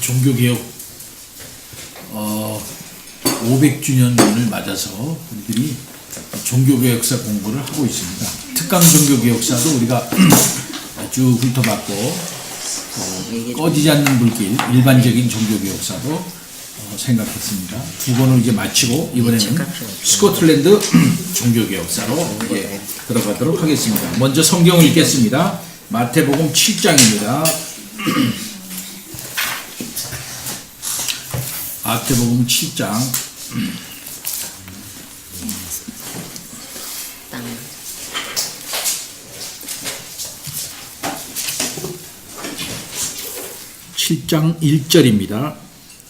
종교개혁 500주년을 맞아서 우리들이 종교개혁사 공부를 하고 있습니다. 특강 종교개혁사도 우리가 쭉 훑어봤고 꺼지지 않는 불길 일반적인 종교개혁사도 생각했습니다. 두 권을 이제 마치고 이번에는 스코틀랜드 종교개혁사로 들어가도록 하겠습니다. 먼저 성경을 읽겠습니다. 마태복음 7장입니다. 마태복음 7장 7장 1절입니다.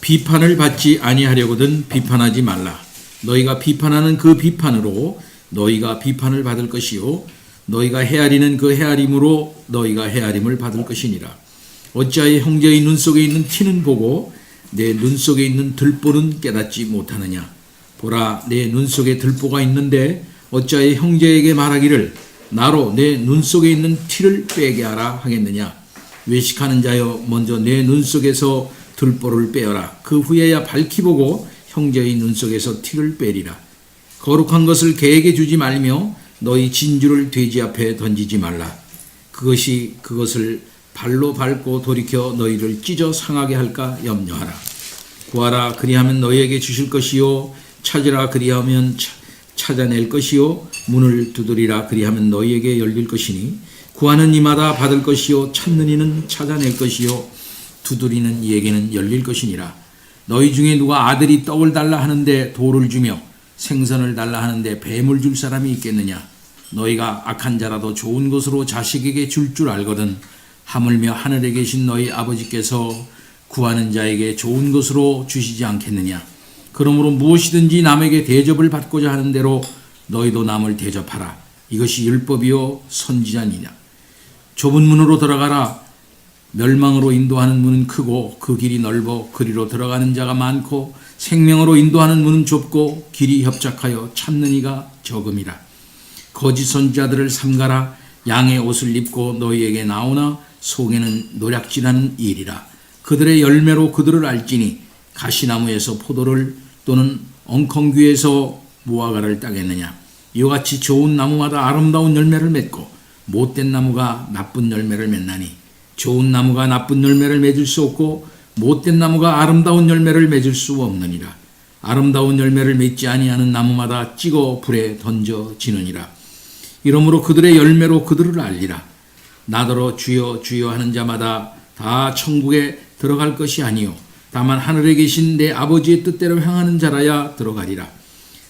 비판을 받지 아니하려거든 비판하지 말라. 너희가 비판하는 그 비판으로 너희가 비판을 받을 것이요 너희가 헤아리는 그 헤아림으로 너희가 헤아림을 받을 것이니라. 어찌하여 형제의 눈 속에 있는 티는 보고 내 눈 속에 있는 들보는 깨닫지 못하느냐. 보라, 내 눈 속에 들보가 있는데 어찌하여 형제에게 말하기를 나로 내 눈 속에 있는 티를 빼게 하라 하겠느냐. 외식하는 자여, 먼저 내 눈 속에서 들보를 빼어라. 그 후에야 밝히 보고 형제의 눈 속에서 티를 빼리라. 거룩한 것을 개에게 주지 말며 너희 진주를 돼지 앞에 던지지 말라. 그것을 발로 밟고 돌이켜 너희를 찢어 상하게 할까 염려하라. 구하라, 그리하면 너희에게 주실 것이요 찾으라, 그리하면 찾아낼 것이요 문을 두드리라, 그리하면 너희에게 열릴 것이니 구하는 이마다 받을 것이요 찾는 이는 찾아낼 것이요 두드리는 이에게는 열릴 것이니라. 너희 중에 누가 아들이 떡을 달라 하는데 돌을 주며 생선을 달라 하는데 뱀을 줄 사람이 있겠느냐. 너희가 악한 자라도 좋은 것으로 자식에게 줄 알거든 하물며 하늘에 계신 너희 아버지께서 구하는 자에게 좋은 것으로 주시지 않겠느냐. 그러므로 무엇이든지 남에게 대접을 받고자 하는 대로 너희도 남을 대접하라. 이것이 율법이요 선지자니냐. 좁은 문으로 들어가라. 멸망으로 인도하는 문은 크고 그 길이 넓어 그리로 들어가는 자가 많고 생명으로 인도하는 문은 좁고 길이 협착하여 찾는 이가 적음이라. 거짓 선지자들을 삼가라. 양의 옷을 입고 너희에게 나오나 속에는 노략질하는 일이라. 그들의 열매로 그들을 알지니 가시나무에서 포도를 또는 엉겅귀에서 무화과를 따겠느냐. 이와 같이 좋은 나무마다 아름다운 열매를 맺고 못된 나무가 나쁜 열매를 맺나니 좋은 나무가 나쁜 열매를 맺을 수 없고 못된 나무가 아름다운 열매를 맺을 수 없느니라. 아름다운 열매를 맺지 아니하는 나무마다 찍어 불에 던져지느니라. 이러므로 그들의 열매로 그들을 알리라. 나더러 주여 주여 하는 자마다 다 천국에 들어갈 것이 아니요 다만 하늘에 계신 내 아버지의 뜻대로 행하는 자라야 들어가리라.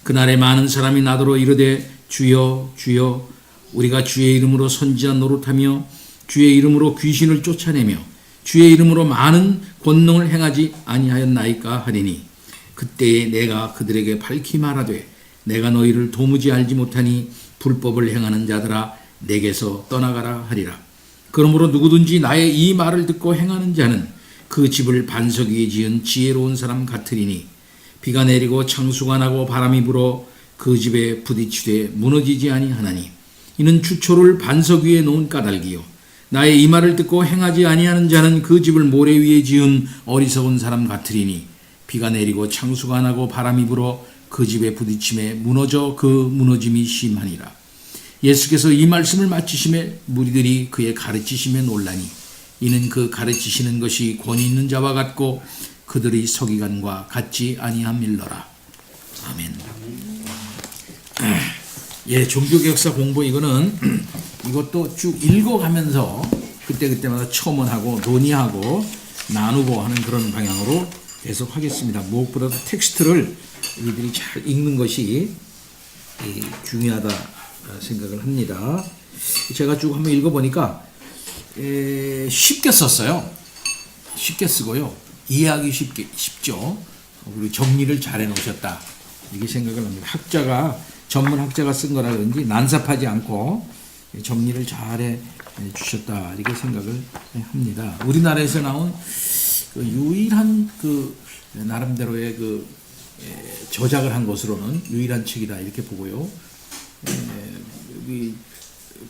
그날에 많은 사람이 나더러 이르되 주여 주여 우리가 주의 이름으로 선지자 노릇하며 주의 이름으로 귀신을 쫓아내며 주의 이름으로 많은 권능을 행하지 아니하였나이까 하리니 그때에 내가 그들에게 밝히 말하되 내가 너희를 도무지 알지 못하니 불법을 행하는 자들아 내게서 떠나가라 하리라. 그러므로 누구든지 나의 이 말을 듣고 행하는 자는 그 집을 반석 위에 지은 지혜로운 사람 같으리니 비가 내리고 창수가 나고 바람이 불어 그 집에 부딪히되 무너지지 아니하나니 이는 추초를 반석 위에 놓은 까닭이요 나의 이 말을 듣고 행하지 아니하는 자는 그 집을 모래 위에 지은 어리석은 사람 같으리니 비가 내리고 창수가 나고 바람이 불어 그 집에 부딪힘에 무너져 그 무너짐이 심하니라. 예수께서 이 말씀을 마치심에 무리들이 그의 가르치심에 놀라니 이는 그 가르치시는 것이 권위 있는 자와 같고 그들의 서기관과 같지 아니함일러라. 아멘. 종교개혁사 공부 이거는 이것도 쭉 읽어가면서 그때마다 첨언하고 논의하고 나누고 하는 그런 방향으로 계속 하겠습니다. 무엇보다도 텍스트를 우리들이 잘 읽는 것이 중요하다 생각을 합니다. 제가 쭉 한번 읽어보니까 쉽게 썼어요. 쉽게 쓰고요. 이해하기 쉽죠. 그리고 정리를 잘 해놓으셨다. 이렇게 생각을 합니다. 전문 학자가 쓴 거라 그런지 난삽하지 않고 정리를 잘 해주셨다. 이렇게 생각을 합니다. 우리나라에서 나온 그 유일한 나름대로의 저작을 한 것으로는 유일한 책이다. 이렇게 보고요. 여기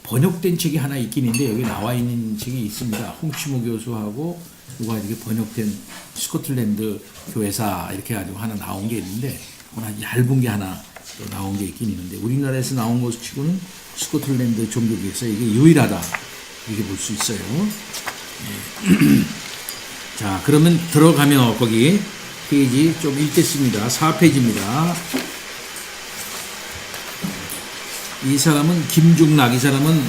번역된 책이 하나 있긴 있는데 여기 나와 있는 책이 있습니다. 홍치모 교수하고 누가 이렇게 번역된 스코틀랜드 교회사 이렇게 가지고 하나 나온 게 있는데 워낙 얇은 게 하나 또 나온 게 있긴 있는데 우리나라에서 나온 것 치고는 스코틀랜드 종교교회에서 이게 유일하다 이렇게 볼 수 있어요. 자, 그러면 들어가면 거기 페이지 좀 읽겠습니다. 4페이지입니다. 이 사람은 김중락, 이 사람은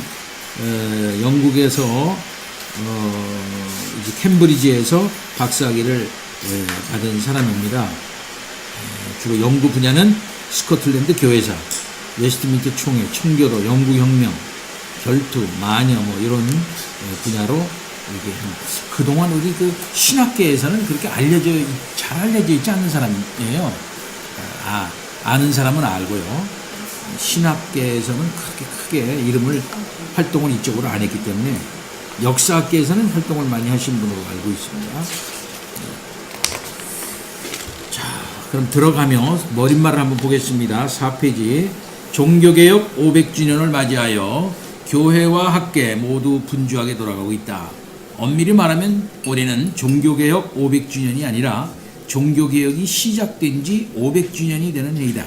영국에서 이제 캠브리지에서 박사학위를 받은 사람입니다. 주로 연구 분야는 스코틀랜드 교회사, 웨스트민스터 총회, 청교도, 영구혁명, 결투, 마녀 뭐 이런 분야로 이게 그동안 우리 그 신학계에서는 그렇게 잘 알려져 있지 않는 사람이에요. 아는 사람은 알고요. 신학계에서는 그렇게 크게 이름을 활동을 이쪽으로 안 했기 때문에 역사학계에서는 활동을 많이 하신 분으로 알고 있습니다. 자, 그럼 들어가면 머릿말을 한번 보겠습니다. 4페이지. 종교개혁 500주년을 맞이하여 교회와 학계 모두 분주하게 돌아가고 있다. 엄밀히 말하면 올해는 종교개혁 500주년이 아니라 종교개혁이 시작된 지 500주년이 되는 해이다.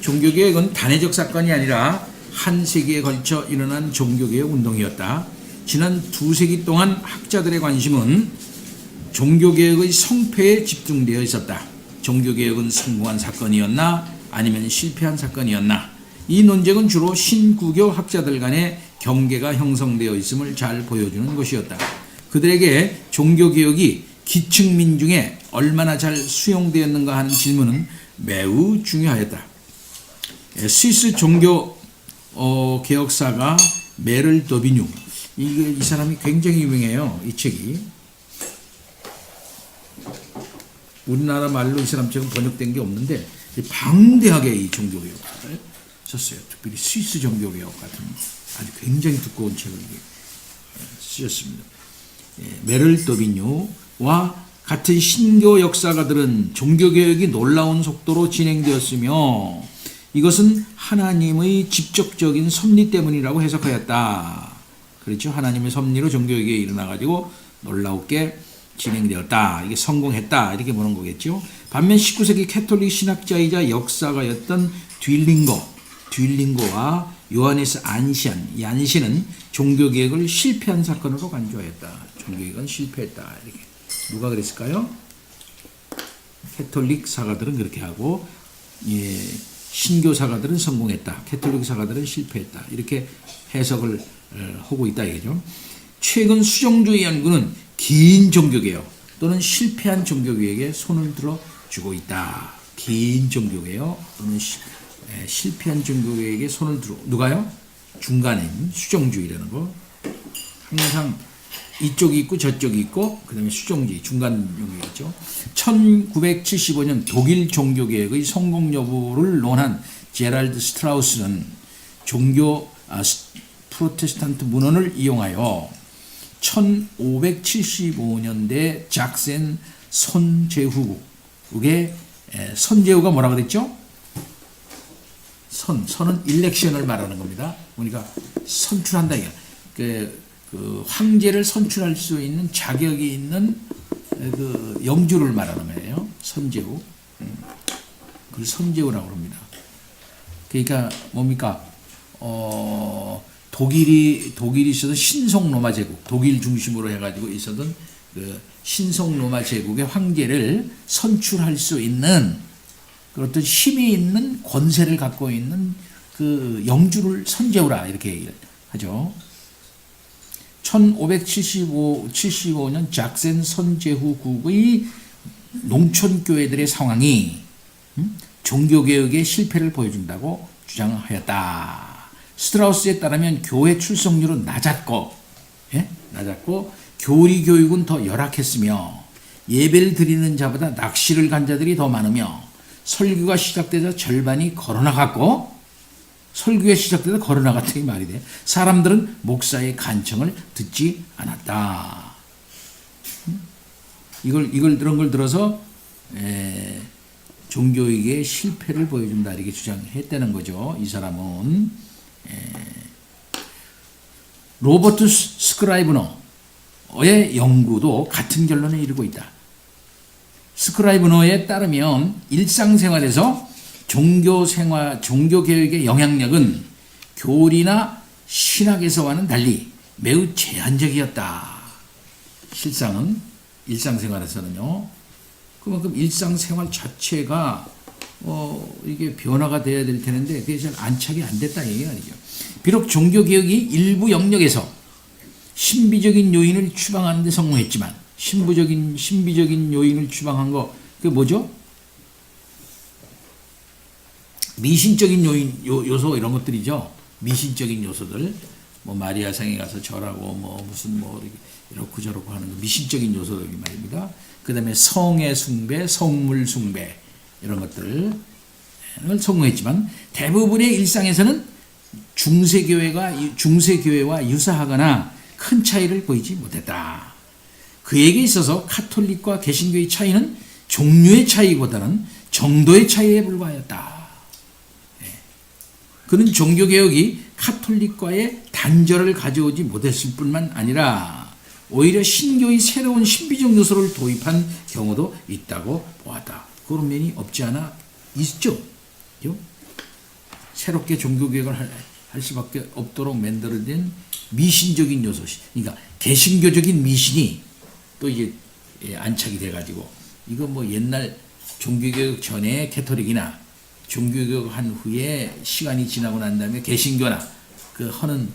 종교개혁은 단회적 사건이 아니라 한 세기에 걸쳐 일어난 종교개혁 운동이었다. 지난 2세기 동안 학자들의 관심은 종교개혁의 성패에 집중되어 있었다. 종교개혁은 성공한 사건이었나 아니면 실패한 사건이었나. 이 논쟁은 주로 신구교 학자들 간의 경계가 형성되어 있음을 잘 보여주는 것이었다. 그들에게 종교개혁이 기층민 중에 얼마나 잘 수용되었는가 하는 질문은 매우 중요하였다. 스위스 종교 개혁사가 메를 더비뉴, 이 사람이 굉장히 유명해요. 이 책이 우리나라 말로 이 사람 책은 번역된 게 없는데 방대하게 이 종교개혁을 썼어요. 특별히 스위스 종교개혁 같은 아주 굉장히 두꺼운 책을 쓰셨습니다. 메를 더비뉴와 같은 신교 역사가들은 종교개혁이 놀라운 속도로 진행되었으며 이것은 하나님의 직접적인 섭리 때문이라고 해석하였다. 그렇죠? 하나님의 섭리로 종교개혁이 일어나가지고 놀라웠게 진행되었다. 이게 성공했다. 이렇게 보는 거겠죠. 반면 19세기 캐톨릭 신학자이자 역사가였던 듀일링거와 요하네스 안시안, 이 안시는 종교개혁을 실패한 사건으로 간주하였다. 종교개혁은 실패했다. 이렇게. 누가 그랬을까요? 캐톨릭 사가들은 그렇게 하고, 신교 사가들은 성공했다. 캐톨릭 사가들은 실패했다. 이렇게 해석을 하고 있다 이거죠. 최근 수정주의 연구는 긴 종교개혁 또는 실패한 종교개혁에 손을 들어주고 있다. 긴 종교개혁 또는 실패한 종교개혁에 손을 들어. 누가요? 중간인 수정주의라는 거. 항상 이쪽이 있고 저쪽이 있고 그 다음에 수정주의 중간종교겠죠. 1975년 독일 종교개혁의 성공 여부를 논한 제랄드 스트라우스는 프로테스탄트 문헌을 이용하여 1575년대 작센 선제후국의 선제후가 뭐라고 그랬죠? 선은 일렉션을 말하는 겁니다. 그러니까 선출한다 이게. 그 황제를 선출할 수 있는 자격이 있는 그 영주를 말하는 거예요. 선제후. 그걸 선제후라고 합니다. 그러니까 뭡니까? 독일이 있었던 신성 로마 제국, 독일 중심으로 해가지고 있었던 그 신성 로마 제국의 황제를 선출할 수 있는 그런 힘이 있는 권세를 갖고 있는 그 영주를 선제후라 이렇게 얘기를 하죠. 1575년 작센 선제후국의 농촌교회들의 상황이 종교개혁의 실패를 보여준다고 주장하였다. 스트라우스에 따르면 교회 출석률은 낮았고 교리 교육은 더 열악했으며 예배를 드리는 자보다 낚시를 간 자들이 더 많으며 설교가 시작되자 절반이 걸어나갔고 설교가 시작되자 걸어나갔더니 말이 돼. 사람들은 목사의 간청을 듣지 않았다. 이런 걸 들어서 종교에게 실패를 보여준다 이렇게 주장했다는 거죠. 이 사람은 로버트 스크라이브너 연구도 같은 결론에 이르고 있다. 스크라이브너에 따르면 일상생활에서 종교개혁의 영향력은 교리나 신학에서와는 달리 매우 제한적이었다. 일상생활에서는요. 그만큼 일상생활 자체가 이게 변화가 돼야 될 텐데 그게 잘 안착이 안 됐다 얘기가 아니죠. 비록 종교개혁이 일부 영역에서 신비적인 요인을 추방하는 데 성공했지만 신비적인 요인을 추방한 거 그게 뭐죠? 미신적인 요소 이런 것들이죠. 미신적인 요소들 뭐 마리아상에 가서 절하고 뭐 무슨 뭐 이렇고 저렇고 하는 거 미신적인 요소들 말입니다. 그 다음에 성의 숭배, 성물 숭배 이런 것들을 성공했지만 대부분의 일상에서는 중세교회와 유사하거나 큰 차이를 보이지 못했다. 그에게 있어서 카톨릭과 개신교의 차이는 종류의 차이보다는 정도의 차이에 불과하였다. 그는 종교개혁이 카톨릭과의 단절을 가져오지 못했을 뿐만 아니라 오히려 신교의 새로운 신비적 요소를 도입한 경우도 있다고 보았다. 그런 면이 없지 않아 있죠. 새롭게 종교개혁을 할 수밖에 없도록 만들어진 미신적인 요소, 그러니까 개신교적인 미신이 또 이제 안착이 돼가지고 이거 뭐 옛날 종교개혁 전에 캐토릭이나 종교개혁 한 후에 시간이 지나고 난 다음에 개신교나 그 하는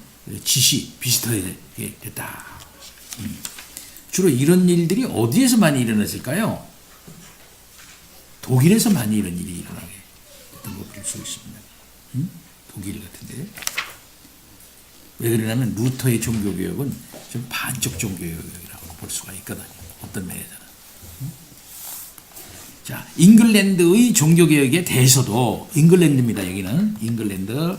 짓이 비슷하게 됐다. 주로 이런 일들이 어디에서 많이 일어났을까요? 독일에서 많이 이런 일이 일어나게 됐던 거 볼 수 있습니다. 독일 같은데. 왜 그러냐면 루터의 종교개혁은 좀 반적 종교개혁이라고 볼 수가 있거든요. 어떤 면에서는. 자, 잉글랜드의 종교개혁에 대해서도 잉글랜드입니다. 여기는 잉글랜드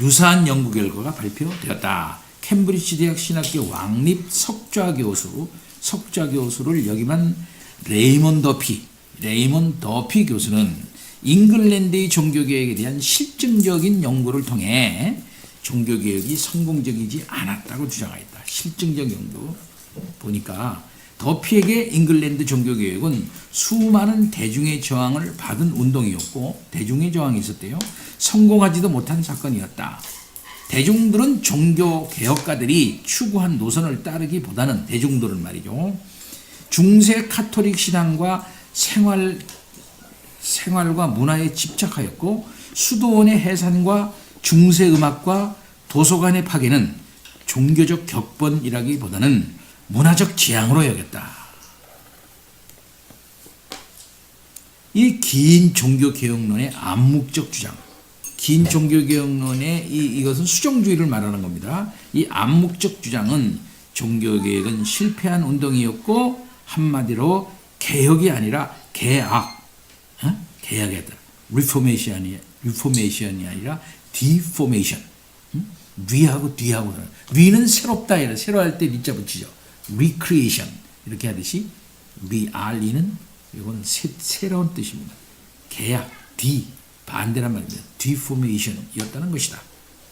유사한 연구 결과가 발표되었다. 캠브리지 대학 신학교 왕립 석좌 교수를 역임한 레이먼 더피 교수는 잉글랜드의 종교개혁에 대한 실증적인 연구를 통해 종교개혁이 성공적이지 않았다고 주장하였다. 실증적 연구 보니까 더피에게 잉글랜드 종교개혁은 수많은 대중의 저항을 받은 운동이었고 대중의 저항이 있었대요. 성공하지도 못한 사건이었다. 대중들은 종교개혁가들이 추구한 노선을 따르기보다는 대중들은 말이죠. 중세 카톨릭 신앙과 생활과 문화에 집착하였고 수도원의 해산과 중세 음악과 도서관의 파괴는 종교적 격번이라기보다는 문화적 재앙으로 여겼다. 이 긴 종교개혁론의 암묵적 주장, 긴 종교개혁론의 이것은 수정주의를 말하는 겁니다. 이 암묵적 주장은 종교개혁은 실패한 운동이었고 한마디로 개혁이 아니라 개혁이었다. 리포메이션이 아니라 디포메이션. 리하고 뒤하고 리는 새롭다 이라 새로 할 때 리자 붙이죠. 리크리에이션 이렇게 하듯이 리는 이거는 새로운 뜻입니다. 개혁 반대란 말입니다. 디포메이션이었다는 것이다.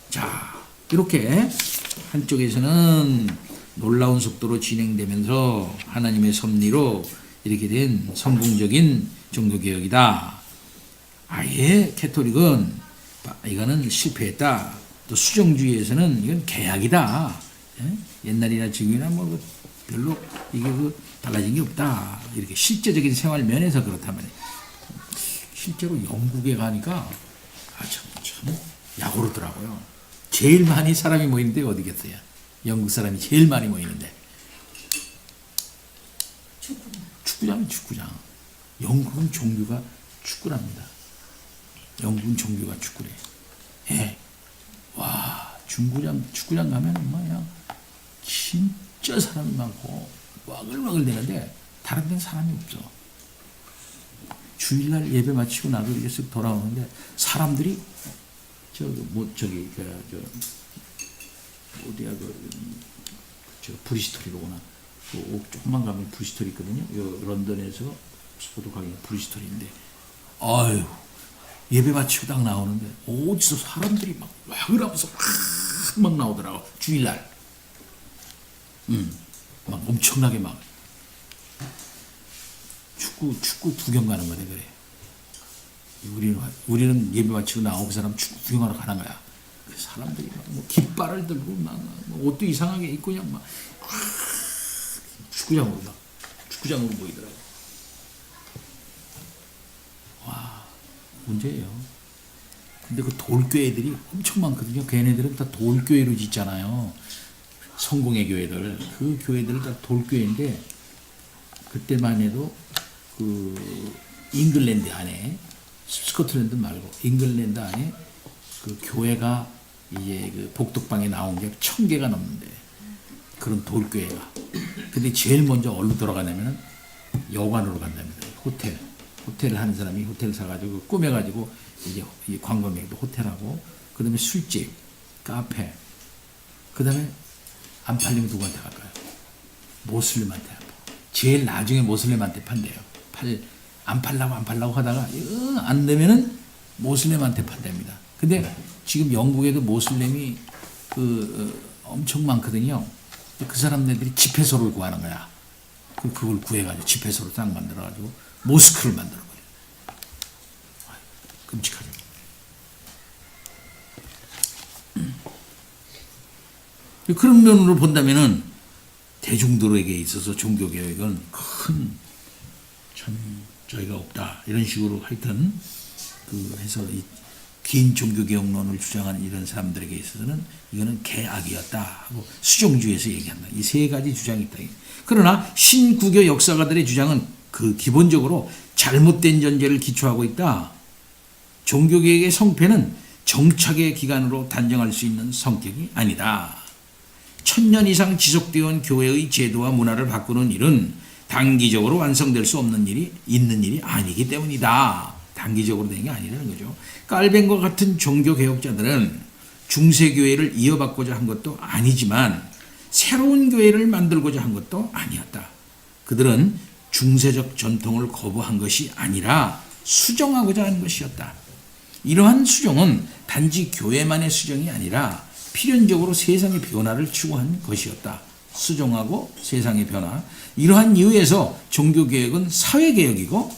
자, 이렇게 한쪽에서는 놀라운 속도로 진행되면서 하나님의 섭리로 이렇게 된 성공적인 종교개혁이다. 아예 캐토릭은 이거는 실패했다. 또 수정주의에서는 이건 개혁이다. 옛날이나 지금이나 뭐 별로 이게 달라진 게 없다. 이렇게 실제적인 생활 면에서 그렇다면 실제로 영국에 가니까 참 약오르더라고요. 제일 많이 사람이 모이는데 어디겠어요? 영국 사람이 제일 많이 모이는데 축구장. 영국은 종교가 축구랍니다. 영국은 종교가 축구래. 예. 와, 축구장 가면 뭐야? 진짜 사람이 많고 와글와글 되는데 다른 데는 사람이 없어. 주일날 예배 마치고 나도 이렇게 쓱 돌아오는데 사람들이 브리스톨이로 오나 조금만 가면 브리스톨이 있거든요. 런던에서 스포도 가기는 브리스톨인데 아유 예배 마치고 딱 나오는데 어디서 사람들이 막 와글하면서 막 나오더라고. 주일날 막 엄청나게 막 축구 구경 가는 거래 그래. 우리는 예배 마치고 나오고 그 사람 축구 구경하러 가는 거야. 그 사람들이 막 깃발을 들고 막 옷도 이상하게 입고 그냥 막 축구장으로 보이더라고. 와, 문제예요. 근데 그 돌교회들이 엄청 많거든요. 걔네들은 다 돌교회로 짓잖아요. 성공의 교회들. 그 교회들은 다 돌교회인데, 그때만 해도 그 잉글랜드 안에, 스코틀랜드 말고 잉글랜드 안에 그 교회가 이제 그 복덕방에 나온 게 1000개가 넘는데, 그런 돌교회가. 근데 제일 먼저 어디로 돌아가냐면은 여관으로 간답니다. 호텔을 하는 사람이 호텔 사가지고 꾸며가지고 이제 관광객도 호텔하고, 그 다음에 술집, 카페, 그 다음에 안 팔리면 누구한테 갈까요? 모슬림한테. 제일 나중에 모슬림한테 판대요. 안 팔라고 하다가 안 되면은 모슬림한테 판답니다. 근데 지금 영국에도 모슬림이 엄청 많거든요. 그 사람들이 집회소를 구하는 거야. 그걸 구해가지고 집회소를 딱 만들어가지고 모스크를 만들어버려. 끔찍하죠. 그런 면으로 본다면은 대중들에게 있어서 종교개혁은 참 저희가 없다. 이런 식으로 하여튼 해서 긴 종교개혁론을 주장하는 이런 사람들에게 있어서는 이거는 개악이었다 하고 수종주의에서 얘기한다. 이 세 가지 주장이 있다. 그러나 신구교 역사가들의 주장은 기본적으로 잘못된 전제를 기초하고 있다. 종교개혁의 성패는 정착의 기간으로 단정할 수 있는 성격이 아니다. 1000년 이상 지속되어 온 교회의 제도와 문화를 바꾸는 일은 단기적으로 완성될 수 없는 있는 일이 아니기 때문이다. 단기적으로 된 게 아니라는 거죠. 깔벤과 같은 종교개혁자들은 중세교회를 이어받고자 한 것도 아니지만 새로운 교회를 만들고자 한 것도 아니었다. 그들은 중세적 전통을 거부한 것이 아니라 수정하고자 하는 것이었다. 이러한 수정은 단지 교회만의 수정이 아니라 필연적으로 세상의 변화를 추구한 것이었다. 수정하고 세상의 변화. 이러한 이유에서 종교개혁은 사회개혁이고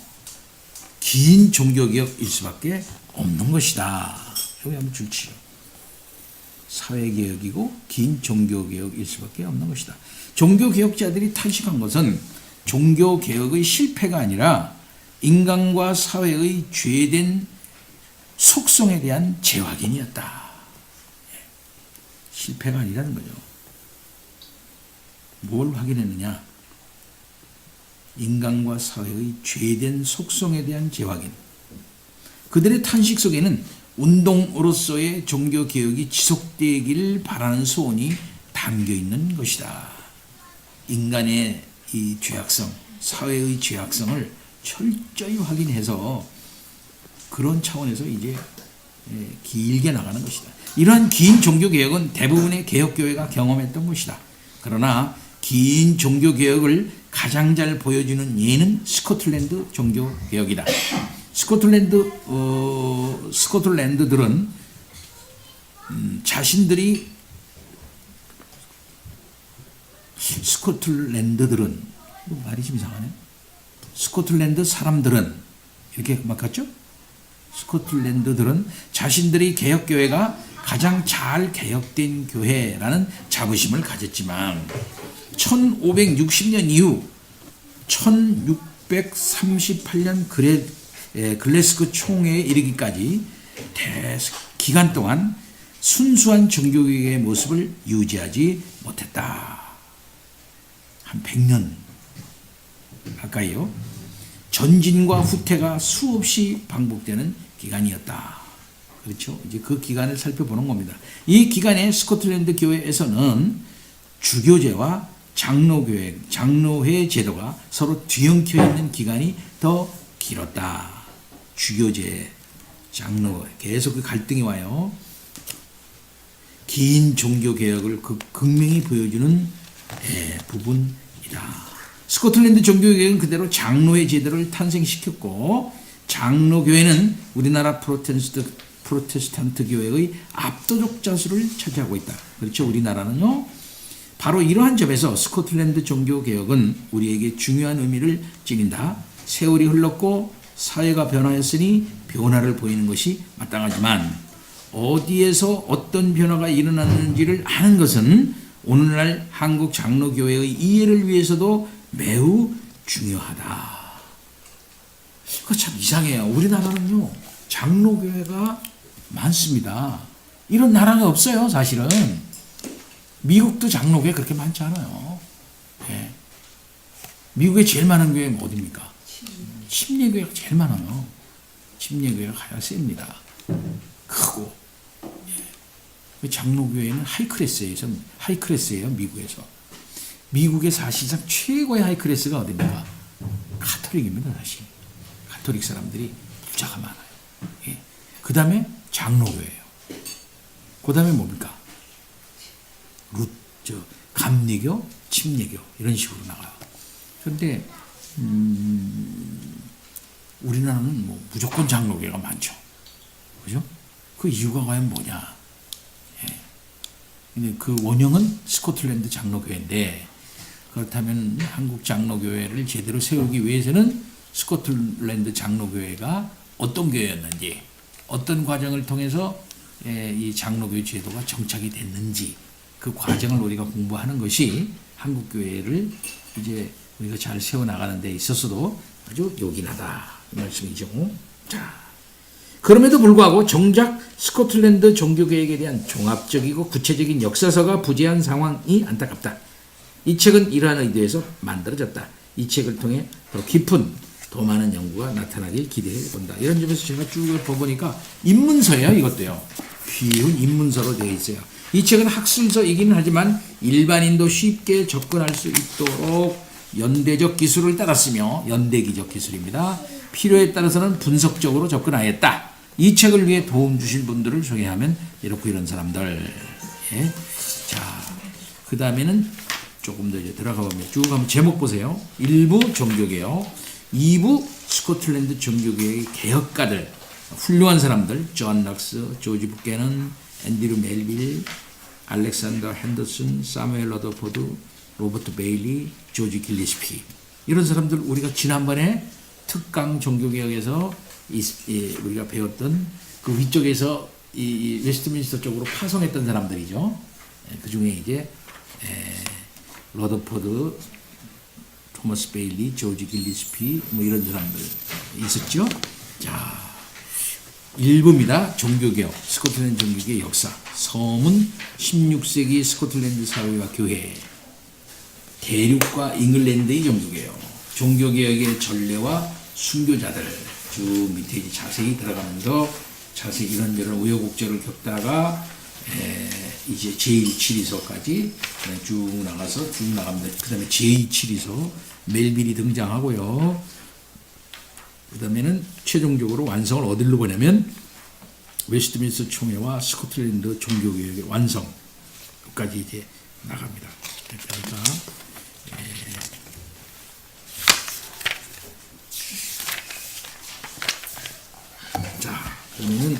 긴 종교개혁일 수밖에 없는 것이다. 여기 한번 줄치요. 사회개혁이고 긴 종교개혁일 수밖에 없는 것이다. 종교개혁자들이 탄식한 것은 종교개혁의 실패가 아니라 인간과 사회의 죄된 속성에 대한 재확인이었다. 실패가 아니라는 거죠. 뭘 확인했느냐? 인간과 사회의 죄된 속성에 대한 재확인. 그들의 탄식 속에는 운동으로서의 종교개혁이 지속되기를 바라는 소원이 담겨 있는 것이다. 인간의 이 죄악성, 사회의 죄악성을 철저히 확인해서 그런 차원에서 이제 길게 나가는 것이다. 이러한 긴 종교개혁은 대부분의 개혁교회가 경험했던 것이다. 그러나 긴 종교개혁을 가장 잘 보여주는 예는 스코틀랜드 종교개혁이다. 스코틀랜드들은 자신들이 말이 좀 이상하네. 스코틀랜드 사람들은 이렇게 막았죠? 스코틀랜드들은 자신들이 개혁교회가 가장 잘 개혁된 교회라는 자부심을 가졌지만 1560년 이후 1638년 글래스고 총회에 이르기까지 기간 동안 순수한 종교개혁의 모습을 유지하지 못했다. 한 100년 가까이요. 전진과 후퇴가 수없이 반복되는 기간이었다. 그렇죠? 이제 그 기간을 살펴보는 겁니다. 이 기간에 스코틀랜드 교회에서는 주교제와 장로회 제도가 서로 뒤엉켜 있는 기간이 더 길었다. 주교제, 장로회 계속 그 갈등이 와요. 긴 종교개혁을 극명히 보여주는 부분이다. 스코틀랜드 종교개혁은 그대로 장로회 제도를 탄생시켰고 장로교회는 우리나라 프로테스탄트 교회의 압도적 자수를 차지하고 있다. 그렇죠? 우리나라는요. 바로 이러한 점에서 스코틀랜드 종교개혁은 우리에게 중요한 의미를 지닌다. 세월이 흘렀고 사회가 변화했으니 변화를 보이는 것이 마땅하지만 어디에서 어떤 변화가 일어났는지를 아는 것은 오늘날 한국 장로교회의 이해를 위해서도 매우 중요하다. 그거 참 이상해요. 우리나라는요, 장로교회가 많습니다. 이런 나라가 없어요, 사실은. 미국도 장로교회 그렇게 많지 않아요. 예. 미국에 제일 많은 교회는 어디입니까? 침례교회가 제일 많아요. 침례교회가 가장 셉니다. 크고. 예. 장로교회는 하이클래스예요, 미국에서. 미국의 사실상 최고의 하이클래스가 어디입니까? 가톨릭입니다, 사실. 가톨릭 사람들이 부자가 많아요. 예. 그 다음에 장로교회예요. 그 다음에 뭡니까? 감리교, 침례교 이런 식으로 나가요. 그런데 우리나라는 뭐 무조건 장로교회가 많죠. 그죠? 그 이유가 과연 뭐냐? 예. 근데 그 원형은 스코틀랜드 장로교회인데 그렇다면 한국 장로교회를 제대로 세우기 위해서는 스코틀랜드 장로교회가 어떤 교회였는지, 어떤 과정을 통해서 이 장로교회 제도가 정착이 됐는지 그 과정을 우리가 공부하는 것이 한국 교회를 이제 우리가 잘 세워나가는 데 있어서도 아주 요긴하다 이 말씀이죠. 자, 그럼에도 불구하고 정작 스코틀랜드 종교개혁에 대한 종합적이고 구체적인 역사서가 부재한 상황이 안타깝다. 이 책은 이러한 의도에서 만들어졌다. 이 책을 통해 더 깊은, 더 많은 연구가 나타나길 기대해 본다. 이런 점에서 제가 쭉 보니까 입문서예요, 이것도요. 쉬운 입문서로 되어 있어요. 이 책은 학술서이기는 하지만 일반인도 쉽게 접근할 수 있도록 연대적 기술을 따랐으며, 연대기적 기술입니다. 필요에 따라서는 분석적으로 접근하였다. 이 책을 위해 도움 주실 분들을 소개하면 이렇고 이런 사람들. 예. 자, 그 다음에는 조금 더 이제 들어가 보면 쭉 한번 제목 보세요. 1부 종교개혁, 2부 스코틀랜드 종교개혁의 개혁가들, 훌륭한 사람들, 존 락스, 조지 부캐넌, 앤드류 멜빌, 알렉산더 핸더슨, 사무엘 러더포드, 로버트 베일리, 조지 길리스피. 이런 사람들 우리가 지난번에 특강 종교개혁에서 우리가 배웠던 그 위쪽에서 이 웨스트민스터 쪽으로 파송했던 사람들이죠. 그 중에 이제 러더포드, 토머스 베일리, 조지 길리스피 뭐 이런 사람들 있었죠. 자, 1부입니다. 종교개혁, 스코틀랜드 종교개혁의 역사, 서문, 16세기 스코틀랜드 사회와 교회, 대륙과 잉글랜드의 종교개혁, 종교개혁의 전례와 순교자들, 쭉 밑에 이제 자세히 들어가면서 자세히 이런저런 우여곡절을 겪다가 이제 제1치리서까지 쭉 나가서 쭉 나갑니다. 그 다음에 제2치리서 멜빌이 등장하고요. 그 다음에는 최종적으로 완성을 어디로 보냐면 웨스트민스터 총회와 스코틀랜드 종교개혁의 완성까지 이제 나갑니다. 그러니까 자, 그러면은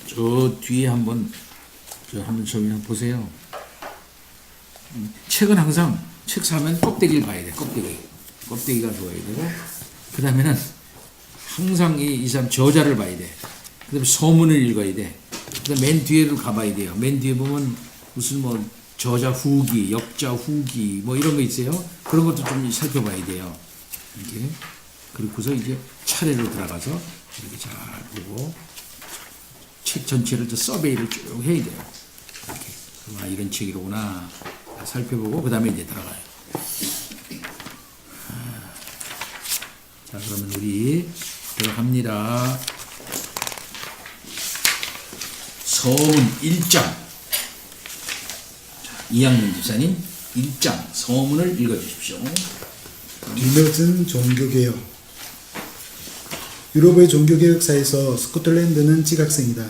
저 뒤에 한번 저기 보세요. 책은 항상 책 사면 껍데기를 봐야 돼. 껍데기가 좋아야 되고, 그 다음에는 항상 이 사람 저자를 봐야 돼. 그 다음에 서문을 읽어야 돼. 그 다음에 맨 뒤에를 가봐야 돼요. 맨 뒤에 보면 무슨 뭐 저자 후기, 역자 후기 뭐 이런 거 있어요. 그런 것도 좀 살펴봐야 돼요. 이렇게. 그리고서 이제 차례로 들어가서 이렇게 잘 보고 책 전체를 서베이를 쭉 해야 돼요. 이렇게. 아, 이런 책이로구나 살펴보고 그 다음에 이제 들어가요. 자, 그러면 우리 들어갑니다. 서문 1장. 이학년 집사님 1장 서문을 읽어주십시오. 뒤늦은 종교개혁. 유럽의 종교개혁사에서 스코틀랜드는 지각생이다.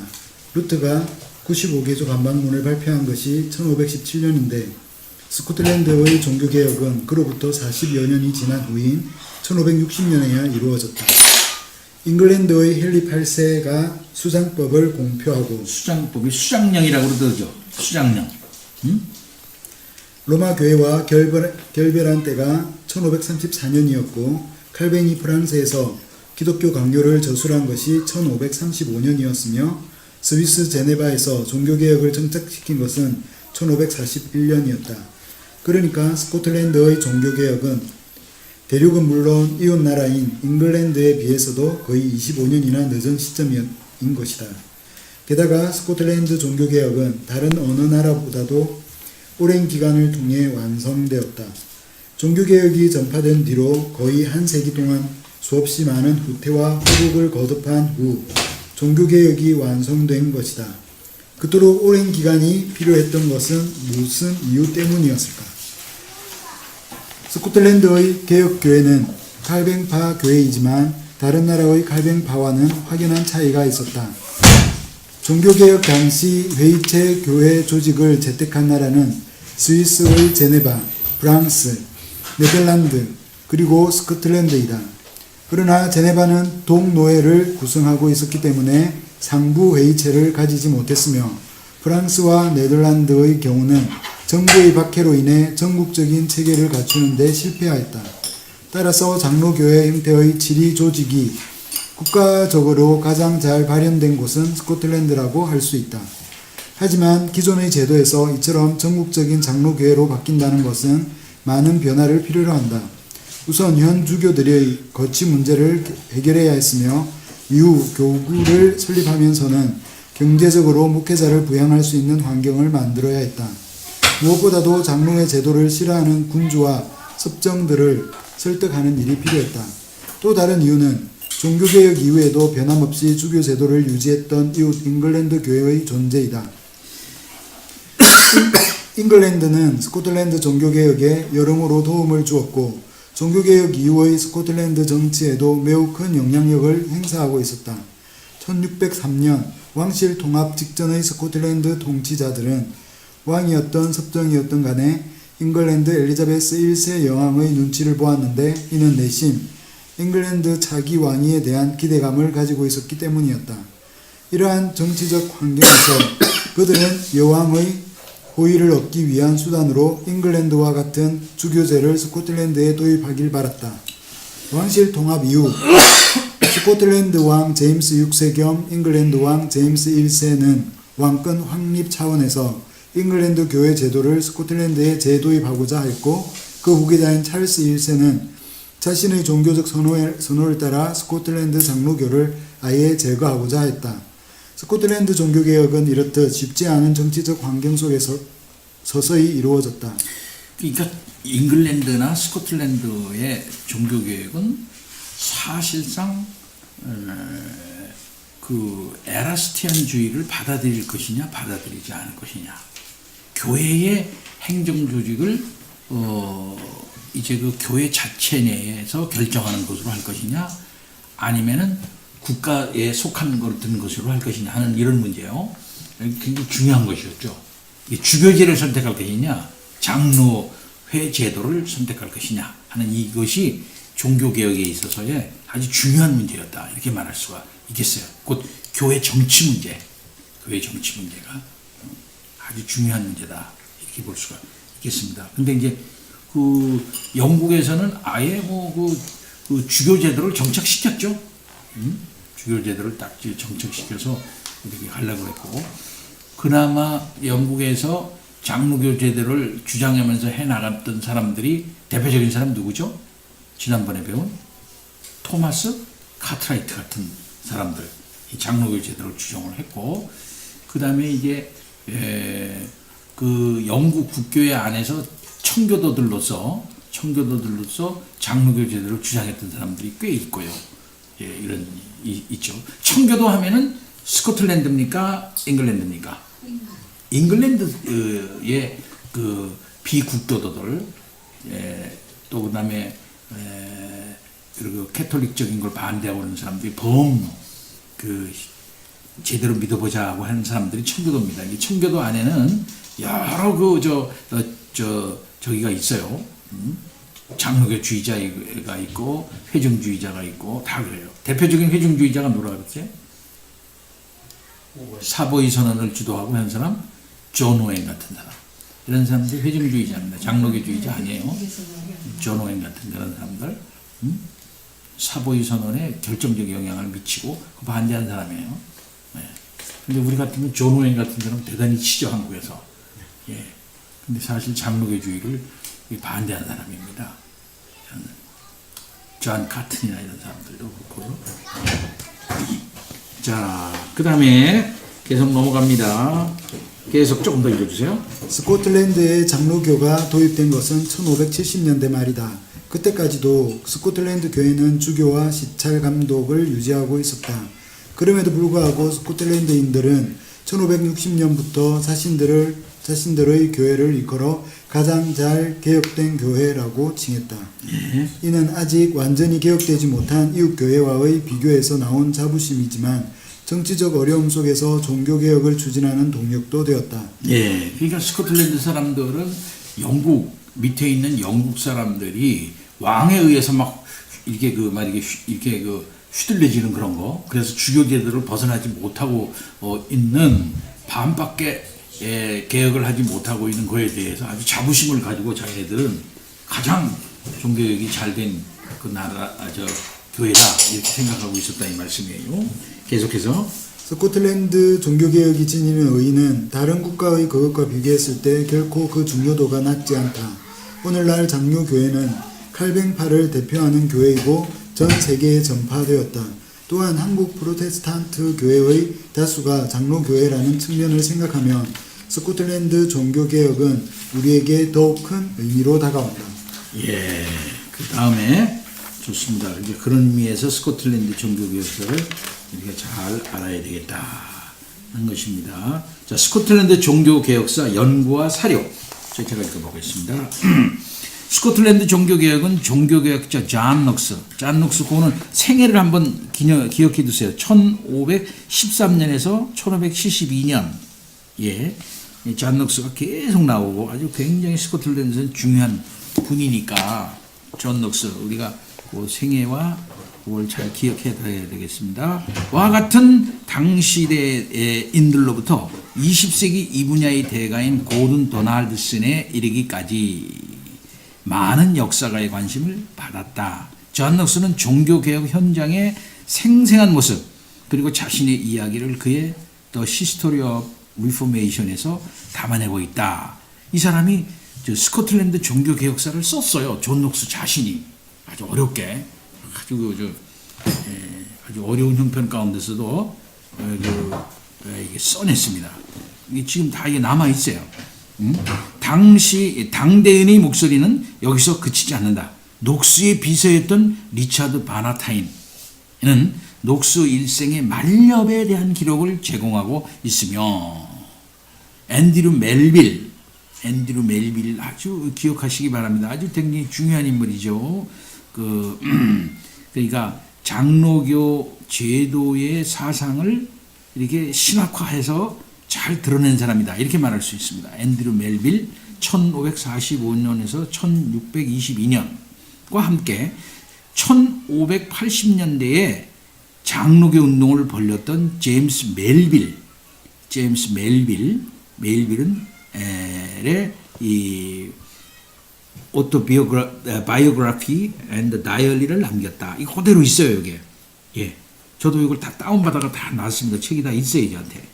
루트가 95개조 간방문을 발표한 것이 1517년인데 스코틀랜드의 종교개혁은 그로부터 40여 년이 지난 후인 1560년에야 이루어졌다. 잉글랜드의 헨리 8세가 수장법을 공표하고 수장법이 수장령이라고 그러죠. 수장령. 로마 교회와 결별한 때가 1534년이었고 칼뱅이 프랑스에서 기독교 강요를 저술한 것이 1535년이었으며 스위스 제네바에서 종교개혁을 정착시킨 것은 1541년이었다. 그러니까 스코틀랜드의 종교개혁은 대륙은 물론 이웃나라인 잉글랜드에 비해서도 거의 25년이나 늦은 시점인 것이다. 게다가 스코틀랜드 종교개혁은 다른 어느 나라보다도 오랜 기간을 통해 완성되었다. 종교개혁이 전파된 뒤로 거의 한 세기 동안 수없이 많은 후퇴와 후폭을 거듭한 후 종교개혁이 완성된 것이다. 그토록 오랜 기간이 필요했던 것은 무슨 이유 때문이었을까? 스코틀랜드의 개혁교회는 칼뱅파 교회이지만 다른 나라의 칼뱅파와는 확연한 차이가 있었다. 종교개혁 당시 회의체 교회 조직을 채택한 나라는 스위스의 제네바, 프랑스, 네덜란드, 그리고 스코틀랜드이다. 그러나 제네바는 동노회를 구성하고 있었기 때문에 상부 회의체를 가지지 못했으며 프랑스와 네덜란드의 경우는 정부의 박해로 인해 전국적인 체계를 갖추는 데 실패하였다. 따라서 장로교회 형태의 지리 조직이 국가적으로 가장 잘 발현된 곳은 스코틀랜드라고 할 수 있다. 하지만 기존의 제도에서 이처럼 전국적인 장로교회로 바뀐다는 것은 많은 변화를 필요로 한다. 우선 현 주교들의 거치 문제를 해결해야 했으며 이후 교구를 설립하면서는 경제적으로 목회자를 부양할 수 있는 환경을 만들어야 했다. 무엇보다도 장로회 제도를 싫어하는 군주와 섭정들을 설득하는 일이 필요했다. 또 다른 이유는 종교개혁 이후에도 변함없이 주교 제도를 유지했던 이웃 잉글랜드 교회의 존재이다. 잉글랜드는 스코틀랜드 종교개혁에 여러모로 도움을 주었고 종교개혁 이후의 스코틀랜드 정치에도 매우 큰 영향력을 행사하고 있었다. 1603년 왕실 통합 직전의 스코틀랜드 통치자들은 왕이었던 섭정이었던 간에 잉글랜드 엘리자베스 1세 여왕의 눈치를 보았는데 이는 내심 잉글랜드 차기 왕위에 대한 기대감을 가지고 있었기 때문이었다. 이러한 정치적 환경에서 그들은 여왕의 호의를 얻기 위한 수단으로 잉글랜드와 같은 주교제를 스코틀랜드에 도입하길 바랐다. 왕실 통합 이후 스코틀랜드 왕 제임스 6세 겸 잉글랜드 왕 제임스 1세는 왕권 확립 차원에서 잉글랜드 교회 제도를 스코틀랜드에 재도입하고자 했고 그 후계자인 찰스 1세는 자신의 종교적 선호를 따라 스코틀랜드 장로교를 아예 제거하고자 했다. 스코틀랜드 종교개혁은 이렇듯 쉽지 않은 정치적 환경 속에서 서서히 이루어졌다. 그러니까 잉글랜드나 스코틀랜드의 종교개혁은 사실상 그 에라스티안주의를 받아들일 것이냐 받아들이지 않을 것이냐, 교회의 행정조직을 이제 그 교회 자체 내에서 결정하는 것으로 할 것이냐 아니면은 국가에 속한 것을 든 것으로 할 것이냐 하는 이런 문제요. 굉장히 중요한 것이었죠. 주교제를 선택할 것이냐 장로회 제도를 선택할 것이냐 하는 이것이 종교개혁에 있어서의 아주 중요한 문제였다, 이렇게 말할 수가 있겠어요. 곧 교회 정치 문제, 교회 정치 문제가 아주 중요한 문제다, 이렇게 볼 수가 있겠습니다. 근데 이제 그 영국에서는 아예 그 주교제도를 정착시켰죠. 주교제도를 딱 정착시켜서 이렇게 하려고 했고, 그나마 영국에서 장로교 제도를 주장하면서 해나갔던 사람들이 대표적인 사람 누구죠? 지난번에 배운 토마스 카트라이트 같은 사람들, 이 장로교 제도를 주장을 했고, 그 다음에 이제 그 영국 국교회 안에서 청교도들로서 장로교 제도를 주장했던 사람들이 꽤 있고요. 예, 이런 있죠. 청교도 하면은 스코틀랜드입니까? 잉글랜드입니까? 잉글랜드의 그 비국교도들, 또 그다음에 그리고 캐톨릭적인 걸 반대하고 있는 사람들이 그 제대로 믿어보자고 하는 사람들이 청교도입니다. 이 청교도 안에는 여러 저기가 있어요. 장로교주의자가 있고 회중주의자가 있고 다 그래요. 대표적인 회중주의자가 뭐라 그랬지? 사보이 선언을 주도하고 한 사람 존 오웬 같은 사람. 이런 사람들 회중주의자입니다. 장로교주의자 아니에요. 존 오웬 같은 그런 사람들. 사보이 선언에 결정적 영향을 미치고 반대한 사람이에요. 근데 우리 같으면 존 오웬 같은 사람 대단히 치죠, 한국에서. 예. 근데 사실 장로교주의를 반대한 사람입니다. 존 카튼이나 이런 사람들도 그렇고요. 자, 그 다음에 계속 넘어갑니다. 계속 조금 더 읽어주세요. 스코틀랜드에 장로교가 도입된 것은 1570년대 말이다. 그때까지도 스코틀랜드 교회는 주교와 시찰 감독을 유지하고 있었다. 그럼에도 불구하고 스코틀랜드인들은 1560년부터 자신들의 교회를 일컬어 가장 잘 개혁된 교회라고 칭했다. 이는 아직 완전히 개혁되지 못한 이웃 교회와의 비교에서 나온 자부심이지만 정치적 어려움 속에서 종교개혁을 추진하는 동력도 되었다. 예, 그러니까 스코틀랜드 사람들은 영국 밑에 있는 영국 사람들이 왕에 의해서 막 이렇게 이렇게 휘둘려지는 그런 거, 그래서 주교 제도를 벗어나지 못하고 있는 반밖에 개혁을 하지 못하고 있는 거에 대해서 아주 자부심을 가지고 자기네들은 가장 종교개혁이 잘된 그 나라, 교회다 이렇게 생각하고 있었다 이 말씀이에요. 계속해서 스코틀랜드 종교개혁이 지니는 의의는 다른 국가의 그것과 비교했을 때 결코 그 중요도가 낮지 않다. 오늘날 장로교회는 칼뱅파를 대표하는 교회이고 전 세계에 전파되었다. 또한 한국 프로테스탄트 교회의 다수가 장로교회라는 측면을 생각하면 스코틀랜드 종교개혁은 우리에게 더욱 큰 의미로 다가온다. 예, 그 다음에 좋습니다. 이제 그런 의미에서 스코틀랜드 종교개혁사를 우리가 잘 알아야 되겠다는 것입니다. 자, 스코틀랜드 종교개혁사 연구와 사료. 제가 읽어보겠습니다. 스코틀랜드 종교개혁은 종교개혁자 존 녹스 그는 생애를 한번 기억해 두세요. 1513년에서 1572년. 예, 존 녹스가 계속 나오고 아주 굉장히 스코틀랜드에서는 중요한 분이니까 존 녹스 우리가 그 생애와 그걸 잘 기억해 둬야 되겠습니다. 와 같은 당시대인들로부터 20세기 이 분야의 대가인 고든 도널드슨에 이르기까지 많은 역사가의 관심을 받았다. 존 녹스는 종교개혁 현장의 생생한 모습 그리고 자신의 이야기를 그의 The History of Reformation에서 담아내고 있다. 이 사람이 스코틀랜드 종교개혁사를 썼어요. 존 녹스 자신이 아주 어렵게 아주 어려운 형편 가운데서도 이게 써냈습니다. 이게 지금 다 이게 남아 있어요. 당시 당대인의 목소리는 여기서 그치지 않는다. 녹스의 비서였던 리차드 바나타인은 녹스 일생의 만렵에 대한 기록을 제공하고 있으며 앤드류 멜빌 아주 기억하시기 바랍니다. 아주 굉장히 중요한 인물이죠. 그러니까 장로교 제도의 사상을 이렇게 신학화해서 잘 드러낸 사람이다. 이렇게 말할 수 있습니다. 앤드류 멜빌 1545년에서 1622년과 함께 1580년대에 장로교 운동을 벌였던 제임스 멜빌은 이 오토바이오그래피 앤드 다이어리를 남겼다. 이거 그대로 있어요, 여기. 예. 저도 이걸 다 다운받아가 다 놨습니다. 책이 다 있어요, 저한테.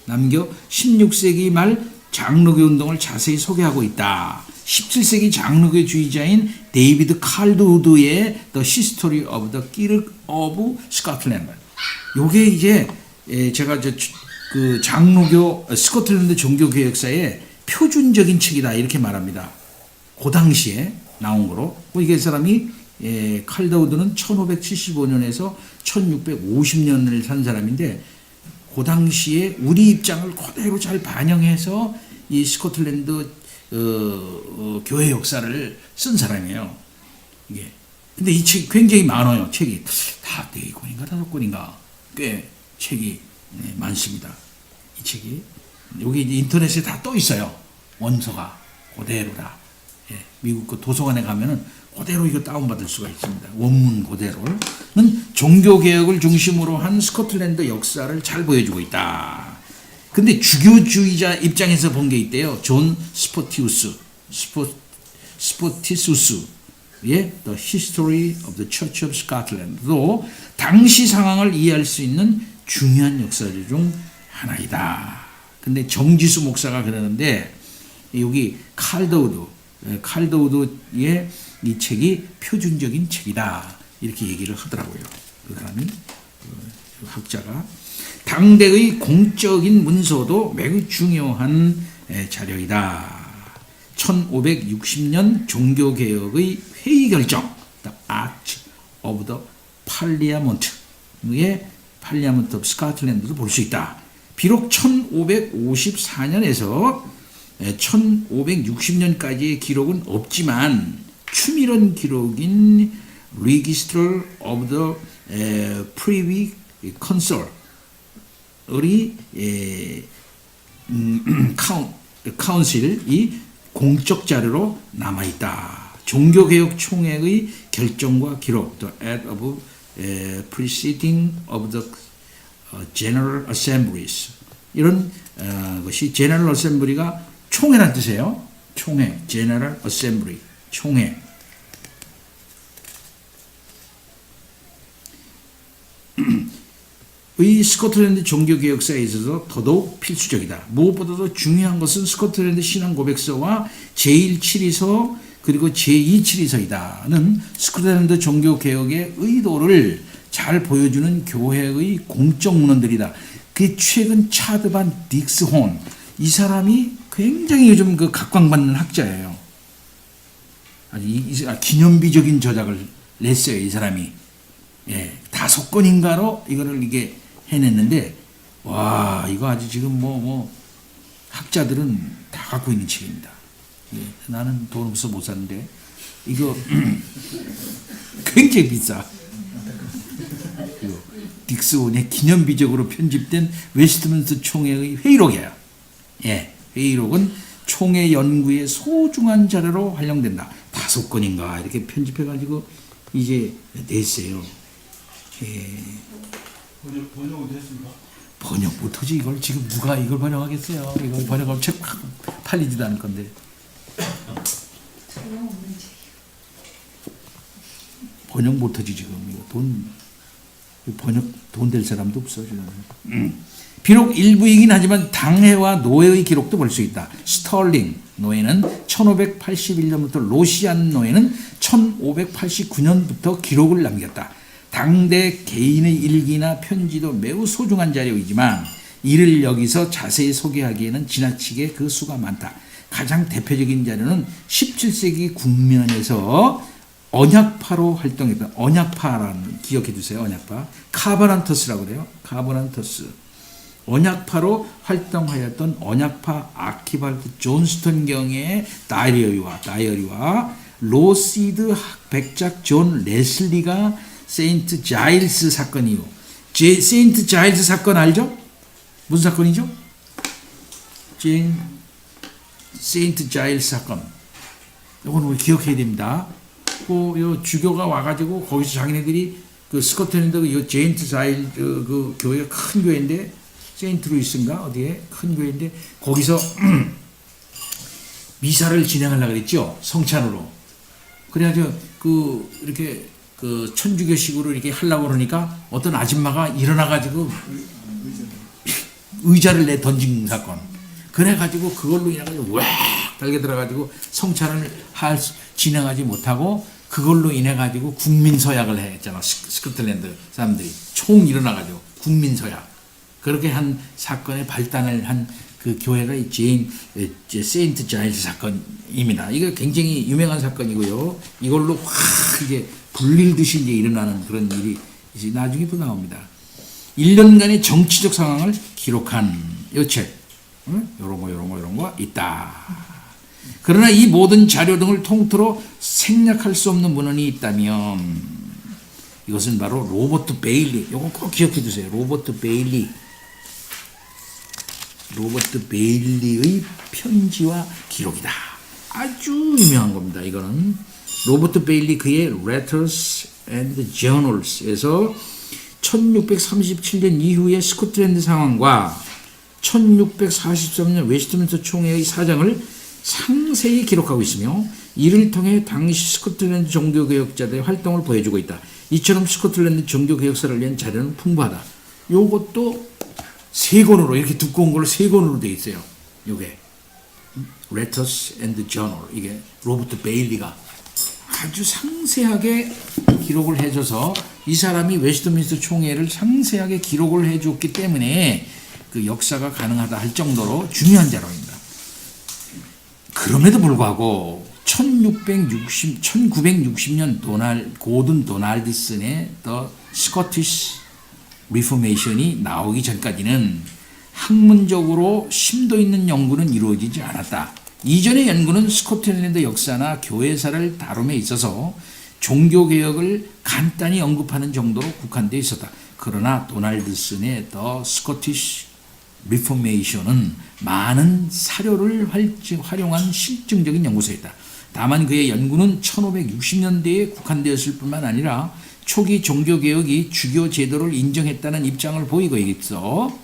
남겨 16세기 말 장로교 운동을 자세히 소개하고 있다. 17세기 장로교주의자인 데이비드 칼드우드의 The History of the Kirk of Scotland. 요게 이제 제가 그 장로교 스코틀랜드 종교개혁사의 표준적인 책이다 이렇게 말합니다. 그 당시에 나온 거로. 이게 사람이 칼드우드는 1575년에서 1650년을 산 사람인데 그 당시에 우리 입장을 그대로 잘 반영해서 이 스코틀랜드 교회 역사를 쓴 사람이에요. 이게. 근데 이 책이 굉장히 많아요. 책이 다 4권인가 5권인가 꽤 책이 많습니다. 이 책이 여기 이제 인터넷에 다 떠 있어요. 원서가 그대로다. 예, 미국 그 도서관에 가면은 그대로 이거 다운받을 수가 있습니다. 원문 그대로는 종교개혁을 중심으로 한 스코틀랜드 역사를 잘 보여주고 있다. 근데 주교주의자 입장에서 본 게 있대요. 존 스포티수스 예, The History of the Church of Scotland도 당시 상황을 이해할 수 있는 중요한 역사들 중 하나이다. 근데 정지수 목사가 그러는데 여기 칼더우드의 이 책이 표준적인 책이다. 이렇게 얘기를 하더라고요. 그 사람이 학자가 당대의 공적인 문서도 매우 중요한 자료이다. 1560년 종교개혁의 회의 결정, The Act of the Parliament의 Parliament of Scotland도 볼 수 있다. 비록 1554년에서 1560년까지의 기록은 없지만 추미런 기록인 Register of the Privy Council이 카운실이 공적 자료로 남아있다. 종교개혁 총회의 결정과 기록, the act of proceeding of the General Assemblies. 이런 것이 General Assembly가 총회란 뜻이에요. 총회, General Assembly, 총회. 의 스코틀랜드 종교개혁사에 있어서 더더욱 필수적이다. 무엇보다도 중요한 것은 스코틀랜드 신앙 고백서와 제1칠의서 그리고 제2칠의서이다는 스코틀랜드 종교개혁의 의도를 잘 보여주는 교회의 공적 문헌들이다. 그 최근 차드반 딕스혼 이 사람이 굉장히 요즘 그 각광받는 학자예요. 아주 기념비적인 저작을 냈어요. 이 사람이. 예, 5권인가로 이거를 이게 해냈는데 와 이거 아주 지금 뭐 학자들은 다 갖고 있는 책입니다. 예, 나는 돈 없어 못 샀는데 이거 굉장히 비싸. 딕스온의 기념비적으로 편집된 웨스트민스터 총회의 회의록이에요. 예, 회의록은 총회 연구의 소중한 자료로 활용된다. 5권인가 이렇게 편집해가지고 이제 냈어요. 예. 번역은 됐습니까? 번역 못하지. 이걸 지금 누가 이걸 번역하겠어요. 이걸 번역하면 책 팔리지도 않을 건데. 번역 못하지 지금. 이거 돈 될 사람도 없어 지금. 비록 일부이긴 하지만 당회와 노예의 기록도 볼 수 있다. 스털링 노예는 1581년부터 로시안 노예는 1589년부터 기록을 남겼다. 당대 개인의 일기나 편지도 매우 소중한 자료이지만 이를 여기서 자세히 소개하기에는 지나치게 그 수가 많다. 가장 대표적인 자료는 17세기 국면에서 언약파로 활동했던 언약파라는 기억해 두세요. 언약파. 카버넌터스라고 그래요. 카버넌터스. 언약파로 활동하였던 언약파 아키발드 존스턴 경의 다이어리와 로시드 백작 존 레슬리가 세인트 자일스 사건 이후 세인트 자일스 사건 알죠? 무슨 사건이죠? 세인트 자일스 사건. 이건 우리 기억해야 됩니다. 요 주교가 와가지고 거기서 자기네들이 그 스코틀랜드 그 세인트 자일스 그 교회가 큰 교회인데 세인트 루이스인가 어디에 큰 교회인데 거기서 미사를 진행하려고 그랬죠. 성찬으로. 그래가지고 그 이렇게 그 천주교식으로 이렇게 하려고 그러니까 어떤 아줌마가 일어나가지고 의자를 내 던진 사건. 그래가지고 그걸로 인해가지고 와 달게 들어가지고 성찬을 진행하지 못하고 그걸로 인해가지고 국민서약을 했잖아. 스코틀랜드 사람들이 총 일어나가지고 국민서약. 그렇게 한 사건의 발단을 한 그 교회가 세인트 자일스 사건입니다. 이거 굉장히 유명한 사건이고요. 이걸로 확 이제 불릴듯이 이제 일어나는 그런 일이 이제 나중에 또 나옵니다. 1년간의 정치적 상황을 기록한 이 책, 요런 거 있다. 그러나 이 모든 자료 등을 통틀어 생략할 수 없는 문헌이 있다면 이것은 바로 로버트 베일리. 이거 꼭 기억해 두세요. 로버트 베일리의 편지와 기록이다. 아주 유명한 겁니다. 이거는 로버트 베일리 그의 Letters and Journals에서 1637년 이후의 스코틀랜드 상황과 1643년 웨스트민스터 총회의 사정을 상세히 기록하고 있으며 이를 통해 당시 스코틀랜드 종교개혁자들의 활동을 보여주고 있다. 이처럼 스코틀랜드 종교개혁사를 위한 자료는 풍부하다. 요것도 세 권으로 이렇게 두꺼운 걸로 세 권으로 되어 있어요. 요게 Letters and Journal 이게 로버트 베일리가 아주 상세하게 기록을 해줘서 이 사람이 웨스트민스터 총회를 상세하게 기록을 해줬기 때문에 그 역사가 가능하다 할 정도로 중요한 자료입니다. 그럼에도 불구하고 1960년 고든 도널드슨의 The Scottish Reformation이 나오기 전까지는 학문적으로 심도 있는 연구는 이루어지지 않았다. 이전의 연구는 스코틀랜드 역사나 교회사를 다룸에 있어서 종교개혁을 간단히 언급하는 정도로 국한되어 있었다. 그러나 도널드슨의 The Scottish Reformation은 많은 사료를 활용한 실증적인 연구서였다. 다만 그의 연구는 1560년대에 국한되었을 뿐만 아니라 초기 종교개혁이 주교 제도를 인정했다는 입장을 보이고 있어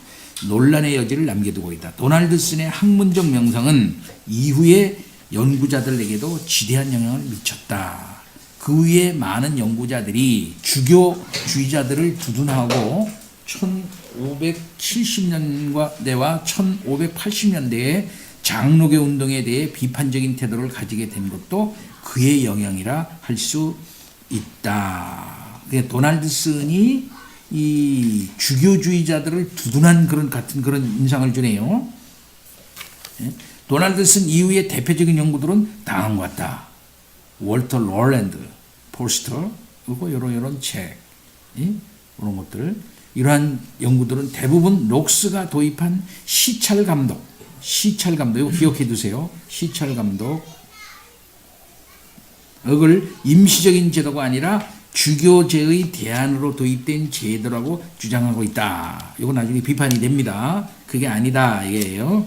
논란의 여지를 남겨두고 있다. 도널드슨의 학문적 명성은 이후의 연구자들에게도 지대한 영향을 미쳤다. 그 위에 많은 연구자들이 주교주의자들을 두둔하고 1570년대와 1580년대에 장로교 운동에 대해 비판적인 태도를 가지게 된 것도 그의 영향이라 할 수 있다. 도널드슨이 이 주교주의자들을 두둔한 그런 인상을 주네요. 도널드슨 이후의 대표적인 연구들은 다음과 같다. 월터 롤랜드, 포스터, 그리고 이런 책, 이런 것들. 이러한 연구들은 대부분 록스가 도입한 시찰 감독, 이거 기억해 두세요. 시찰 감독을 임시적인 제도가 아니라 주교제의 대안으로 도입된 제도라고 주장하고 있다. 이거 나중에 비판이 됩니다. 그게 아니다 이게요.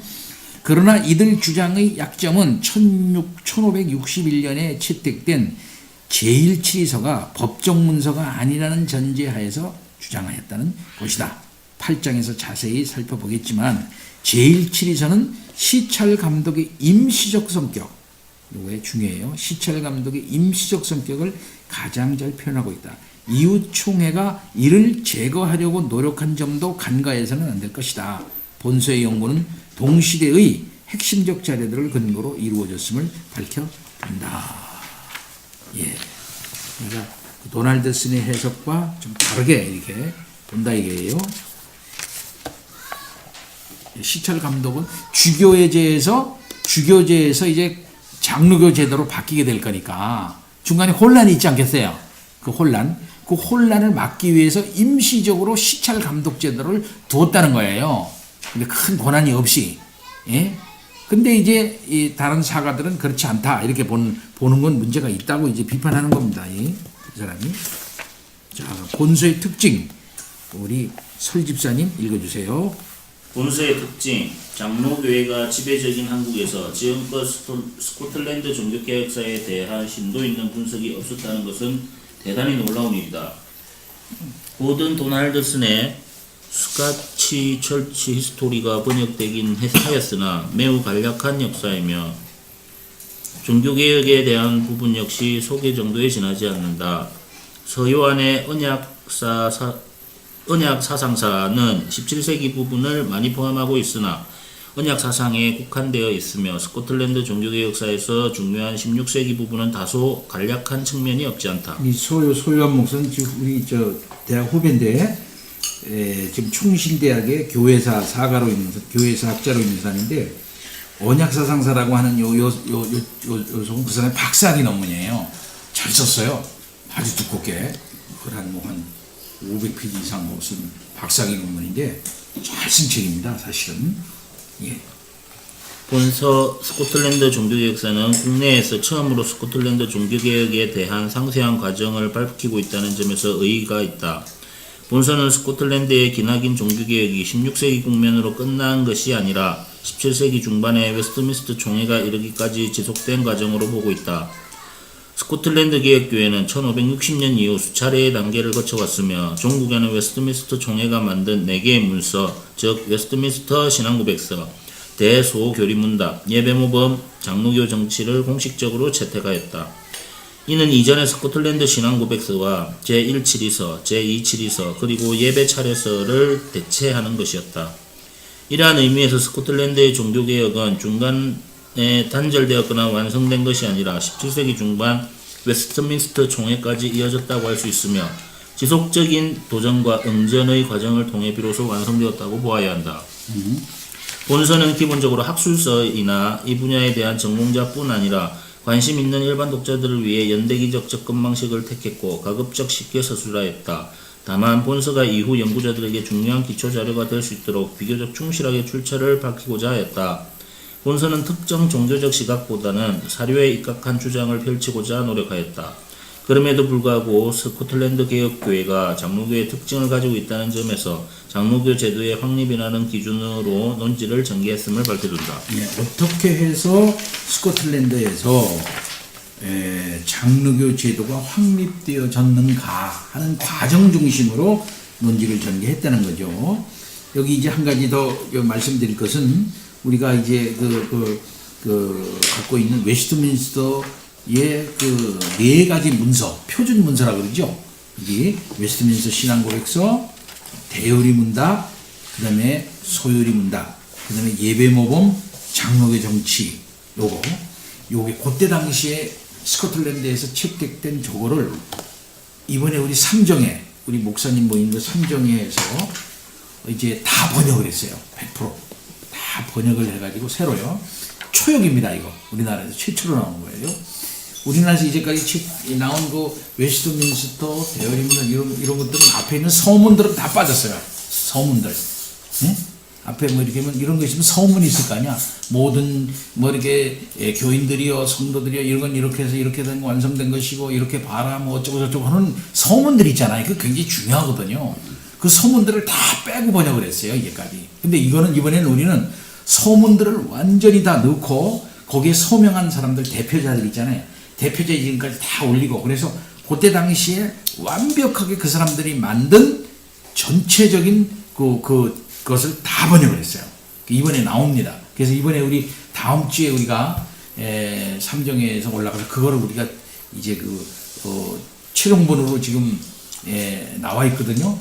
그러나 이들 주장의 약점은 1561년에 채택된 제1치리서가 법정 문서가 아니라는 전제하에서 주장하였다는 것이다. 8장에서 자세히 살펴보겠지만 제1치리서는 시찰 감독의 임시적 성격, 이게 중요해요. 시찰 감독의 임시적 성격을 가장 잘 표현하고 있다. 이후 총회가 이를 제거하려고 노력한 점도 간과해서는 안 될 것이다. 본서의 연구는 동시대의 핵심적 자료들을 근거로 이루어졌음을 밝혀준다. 예. 그러니까 도널드슨의 해석과 좀 다르게 이렇게 본다 이게요. 시찰 감독은 주교제에서 이제 장로교 제도로 바뀌게 될 거니까 중간에 혼란이 있지 않겠어요? 그 혼란을 막기 위해서 임시적으로 시찰 감독 제도를 두었다는 거예요. 근데 큰 권한이 없이. 예? 근데 이제 이 다른 사가들은 그렇지 않다. 이렇게 보는 건 문제가 있다고 이제 비판하는 겁니다. 이 사람이. 자, 본서의 특징. 우리 설 집사님 읽어주세요. 본서의 특징, 장로교회가 지배적인 한국에서 지금껏 스코틀랜드 종교개혁사에 대한 심도 있는 분석이 없었다는 것은 대단히 놀라운 일이다. 고든 도널드슨의 스카치 철치 히스토리가 번역되긴 하였으나 매우 간략한 역사이며 종교개혁에 대한 부분 역시 소개 정도에 지나지 않는다. 서요한의 언약 사상사는 17세기 부분을 많이 포함하고 있으나 언약 사상에 국한되어 있으며 스코틀랜드 종교개혁사에서 중요한 16세기 부분은 다소 간략한 측면이 없지 않다. 이 소요한 목사는 지금 우리 대학 후배인데 지금 충신대학의 교회사 사가로 있는 교회사 학자로 있는 사람인데 언약 사상사라고 하는 요소는 그 사람의 박사학위 논문이에요. 잘 썼어요. 아주 두껍게 한 500페이지 이상 쓴 박사학위 논문인데 잘 쓴 책입니다. 사실은. 예. 본서 스코틀랜드 종교개혁사는 국내에서 처음으로 스코틀랜드 종교개혁에 대한 상세한 과정을 밝히고 있다는 점에서 의의가 있다. 본서는 스코틀랜드의 기나긴 종교개혁이 16세기 국면으로 끝난 것이 아니라 17세기 중반에 웨스트민스터 총회가 이르기까지 지속된 과정으로 보고 있다. 스코틀랜드 개혁교회는 1560년 이후 수차례의 단계를 거쳐왔으며 종국에는 웨스트민스터 총회가 만든 4개의 문서, 즉 웨스트민스터 신앙고백서, 대소교리문답, 예배모범, 장로교 정치를 공식적으로 채택하였다. 이는 이전의 스코틀랜드 신앙고백서와 제172서, 제272서, 그리고 예배차례서를 대체하는 것이었다. 이러한 의미에서 스코틀랜드의 종교개혁은 중간에 단절되었거나 완성된 것이 아니라 17세기 중반 웨스트민스터 총회까지 이어졌다고 할 수 있으며 지속적인 도전과 응전의 과정을 통해 비로소 완성되었다고 보아야 한다. 본서는 기본적으로 학술서이나 이 분야에 대한 전공자뿐 아니라 관심 있는 일반 독자들을 위해 연대기적 접근 방식을 택했고 가급적 쉽게 서술하였다. 다만 본서가 이후 연구자들에게 중요한 기초 자료가 될 수 있도록 비교적 충실하게 출처를 밝히고자 하였다. 본서는 특정 종교적 시각보다는 사료에 입각한 주장을 펼치고자 노력하였다. 그럼에도 불구하고 스코틀랜드 개혁교회가 장로교의 특징을 가지고 있다는 점에서 장로교 제도의 확립이라는 기준으로 논지를 전개했음을 밝혀준다. 예, 어떻게 해서 스코틀랜드에서 장로교 제도가 확립되어졌는가 하는 과정 중심으로 논지를 전개했다는 거죠. 여기 이제 한 가지 더 말씀드릴 것은 우리가 이제 갖고 있는 웨스트민스터의 그 4가지 문서, 표준 문서라고 그러죠. 여기 웨스트민스터 신앙고백서, 대요리문답, 그 다음에 소요리문답, 그 다음에 예배모범, 장로교 정치, 요게 그때 당시에 스코틀랜드에서 채택된 저거를 이번에 우리 삼정회, 우리 목사님 모인 그 삼정회에서 이제 다 번역을 했어요. 100%. 다 번역을 해가지고 새로요. 초역입니다, 이거. 우리나라에서 최초로 나온 거예요. 우리나라에서 이제까지 나온 그 웨스트민스터, 대여리문답 이런 것들은 앞에 있는 서문들은 다 빠졌어요. 서문들. 네? 앞에 뭐 이렇게 이런 거 있으면 서문이 있을 거 아니야. 모든 뭐 이렇게 교인들이요, 성도들이요, 이런 건 이렇게 해서 이렇게 된 완성된 것이고 이렇게 봐라 뭐 어쩌고 저쩌고 하는 서문들이 있잖아요. 그 굉장히 중요하거든요. 그 서문들을 다 빼고 번역을 했어요, 이제까지. 근데 이번에는 우리는 서문들을 완전히 다 넣고 거기에 서명한 사람들 대표자들 있잖아요. 대표자 이름까지 다 올리고 그래서 그때 당시에 완벽하게 그 사람들이 만든 전체적인 그것을 다 번역을 했어요. 이번에 나옵니다. 그래서 이번에 우리 다음 주에 우리가 삼정회에서 올라가서 그거를 우리가 이제 최종본으로 지금 나와 있거든요.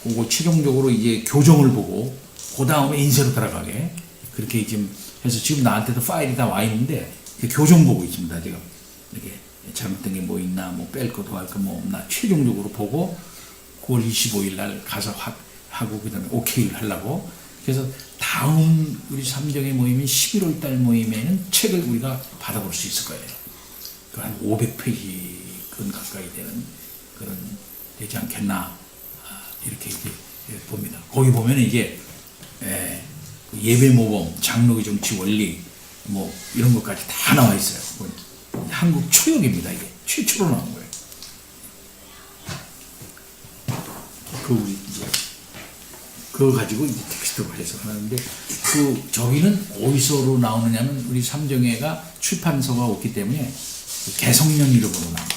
그거 최종적으로 이제 교정을 보고 그 다음에 인쇄로 들어가게 그렇게 지금 해서 지금 나한테도 파일이 다 와 있는데 교정 보고 있습니다. 지금 이렇게 잘못된 게 뭐 있나 뭐 뺄 거 더 할 거 뭐 없나 최종적으로 보고 9월 25일 날 가서 하고 그 다음에 오케이를 하려고. 그래서 다음 우리 삼정회 모임인 11월 달 모임에는 책을 우리가 받아볼 수 있을 거예요. 한 500페이지 가까이 되는 그런 되지 않겠나 이렇게 봅니다. 거기 보면 이게 예배 모범, 장로교 정치 원리 뭐 이런 것까지 다 나와 있어요. 한국 초역입니다. 이게 최초로 나온 거예요. 그거 가지고 이제 텍스트로 해석하는데 저기는 어디서로 나오느냐면 우리 삼정회가 출판서가 없기 때문에 개성년 이름으로 나옵니다.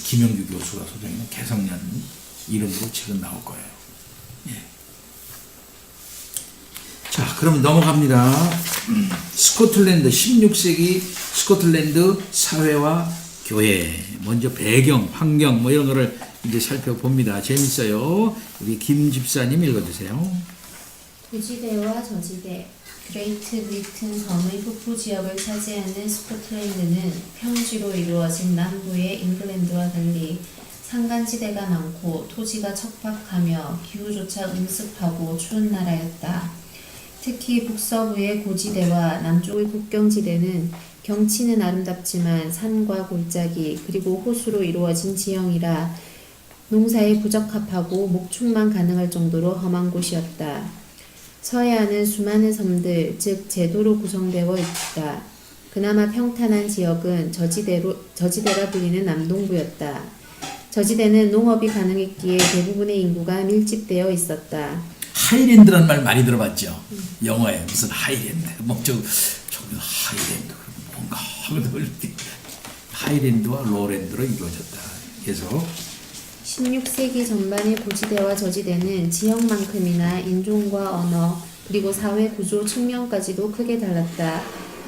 김영규 교수가 소장이는 개성년 이름으로 책은 나올 거예요. 예. 자, 그럼 넘어갑니다. 스코틀랜드 16세기 스코틀랜드 사회와 교회. 먼저 배경, 환경 뭐 이런 거를 이제 살펴봅니다. 재밌어요. 우리 김 집사님 읽어주세요. 도지대와 저지대, 그레이트 브리튼 섬의 북부 지역을 차지하는 스코틀랜드는 평지로 이루어진 남부의 잉글랜드와 달리 산간지대가 많고 토지가 척박하며 기후조차 음습하고 추운 나라였다. 특히 북서부의 고지대와 남쪽의 국경지대는 경치는 아름답지만 산과 골짜기 그리고 호수로 이루어진 지형이라 농사에 부적합하고 목축만 가능할 정도로 험한 곳이었다. 서해안은 수많은 섬들, 즉 제도로 구성되어 있다. 그나마 평탄한 지역은 저지대라 불리는 남동부였다. 저지대는 농업이 가능했기에 대부분의 인구가 밀집되어 있었다. 하이랜드라는 말 많이 들어봤죠? 영어에 무슨 하이랜드, 저기 하이랜드 뭔가 하면 하이랜드와 로랜드로 이루어졌다. 그래서 16세기 전반의 고지대와 저지대는 지역만큼이나 인종과 언어 그리고 사회 구조 측면까지도 크게 달랐다.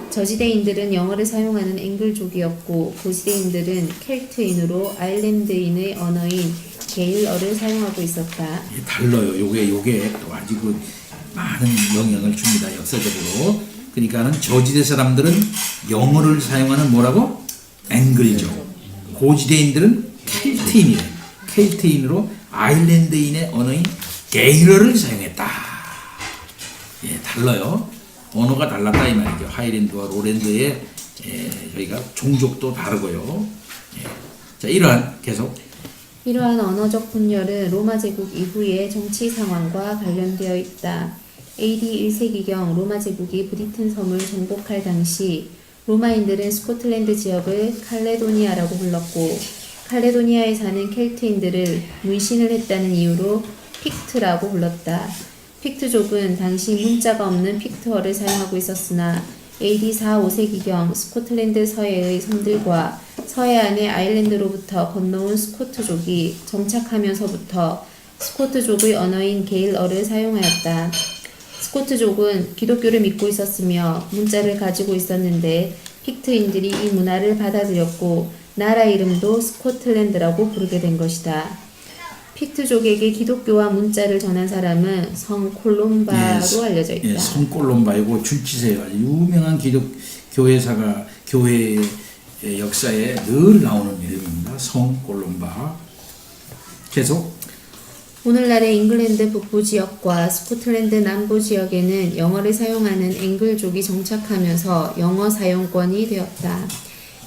저지대인들은 영어를 사용하는 앵글족이었고 고지대인들은 켈트인으로 아일랜드인의 언어인 게일어를 사용하고 있었다. 이게 달라요. 요게 또 아주 그 많은 영향을 줍니다. 역사적으로. 그러니까는 저지대 사람들은 영어를 사용하는 뭐라고? 앵글족. 고지대인들은 켈트인이래. 켈트인으로 아일랜드인의 언어인 게일어를 사용했다. 예, 달라요. 언어가 달랐다 이 말이죠. 하이랜드와 로랜드의 저희가 종족도 다르고요. 예. 자, 이러한 계속 이러한 언어적 분열은 로마 제국 이후의 정치 상황과 관련되어 있다. AD 1세기경 로마 제국이 브리튼 섬을 정복할 당시 로마인들은 스코틀랜드 지역을 칼레도니아라고 불렀고 칼레도니아에 사는 켈트인들을 문신을 했다는 이유로 픽트라고 불렀다. 픽트족은 당시 문자가 없는 픽트어를 사용하고 있었으나 AD 4, 5세기경 스코틀랜드 서해의 섬들과 서해안의 아일랜드로부터 건너온 스코트족이 정착하면서부터 스코트족의 언어인 게일어를 사용하였다. 스코트족은 기독교를 믿고 있었으며 문자를 가지고 있었는데 픽트인들이 이 문화를 받아들였고 나라 이름도 스코틀랜드라고 부르게 된 것이다. 픽트족에게 기독교와 문자를 전한 사람은 성 콜롬바로 알려져 있다. 예, 성 콜롬바이고 줄치세요. 아주 유명한 기독 교회사가 교회의 역사에 늘 나오는 이름입니다. 성 콜롬바. 계속 오늘날의 잉글랜드 북부 지역과 스코틀랜드 남부 지역에는 영어를 사용하는 앵글족이 정착하면서 영어 사용권이 되었다.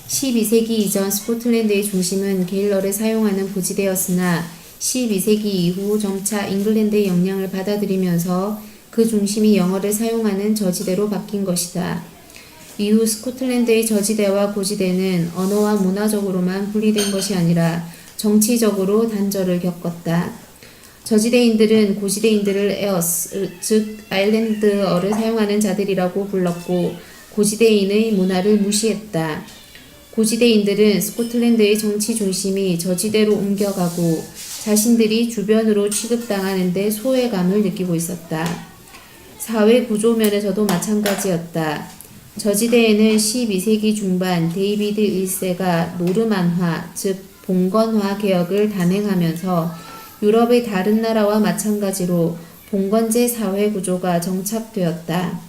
12세기 이전 스코틀랜드의 중심은 게일어를 사용하는 부지대였으나 12세기 이후 점차 잉글랜드의 영향을 받아들이면서 그 중심이 영어를 사용하는 저지대로 바뀐 것이다. 이후 스코틀랜드의 저지대와 고지대는 언어와 문화적으로만 분리된 것이 아니라 정치적으로 단절을 겪었다. 저지대인들은 고지대인들을 에어스, 즉 아일랜드어를 사용하는 자들이라고 불렀고 고지대인의 문화를 무시했다. 고지대인들은 스코틀랜드의 정치 중심이 저지대로 옮겨가고 자신들이 주변으로 취급당하는 데 소외감을 느끼고 있었다. 사회 구조 면에서도 마찬가지였다. 저지대에는 12세기 중반 데이비드 1세가 노르만화, 즉 봉건화 개혁을 단행하면서 유럽의 다른 나라와 마찬가지로 봉건제 사회 구조가 정착되었다.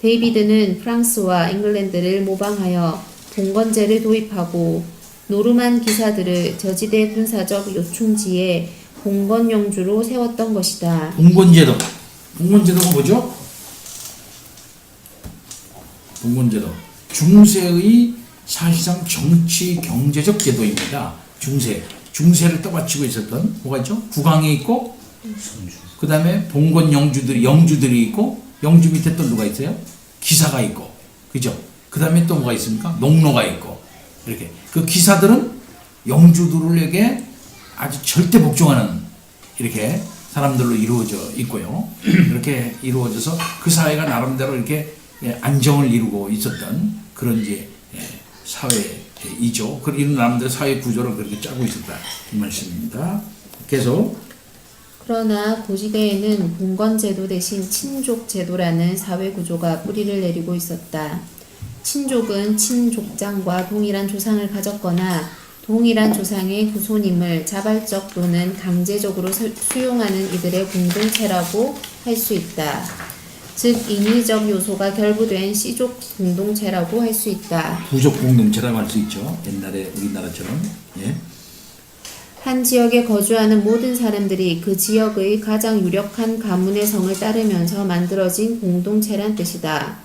데이비드는 프랑스와 잉글랜드를 모방하여 봉건제를 도입하고 노르만 기사들을 저지대 군사적 요충지에 봉건영주로 세웠던 것이다. 봉건제도. 봉건제도가 뭐죠? 봉건제도. 중세의 사실상 정치 경제적 제도입니다. 중세를 떠받치고 있었던 뭐가 있죠? 국왕이 있고 그 다음에 봉건 영주들이 있고 영주 밑에 또 누가 있어요? 기사가 있고 그죠? 그 다음에 또 뭐가 있습니까? 농노가 있고 이렇게 그 기사들은 영주들에게 아주 절대 복종하는 이렇게 사람들로 이루어져 있고요. 이렇게 이루어져서 그 사회가 나름대로 이렇게 안정을 이루고 있었던 그런 이제 사회이죠. 이런 나름대로 사회 구조를 그렇게 짜고 있었다 이 말씀입니다. 계속 그러나 고지대에는 봉건제도 대신 친족제도라는 사회구조가 뿌리를 내리고 있었다. 친족은 친족장과 동일한 조상을 가졌거나 동일한 조상의 후손임을 자발적 또는 강제적으로 수용하는 이들의 공동체라고 할 수 있다. 즉 인위적 요소가 결부된 씨족 공동체라고 할 수 있다. 부족 공동체라고 할 수 있죠. 옛날에 우리나라처럼. 예. 한 지역에 거주하는 모든 사람들이 그 지역의 가장 유력한 가문의 성을 따르면서 만들어진 공동체란 뜻이다.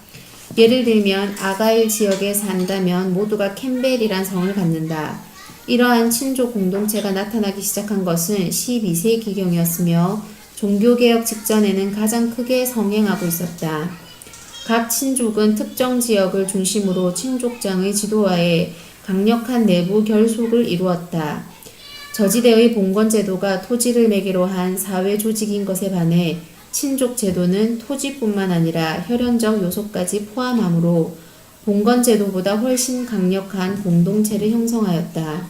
예를 들면 아가일 지역에 산다면 모두가 캠벨이란 성을 갖는다. 이러한 친족 공동체가 나타나기 시작한 것은 12세기경이었으며 종교개혁 직전에는 가장 크게 성행하고 있었다. 각 친족은 특정 지역을 중심으로 친족장의 지도하에 강력한 내부 결속을 이루었다. 저지대의 봉건제도가 토지를 매개로 한 사회 조직인 것에 반해 친족제도는 토지뿐만 아니라 혈연적 요소까지 포함하므로 봉건 제도보다 훨씬 강력한 공동체를 형성하였다.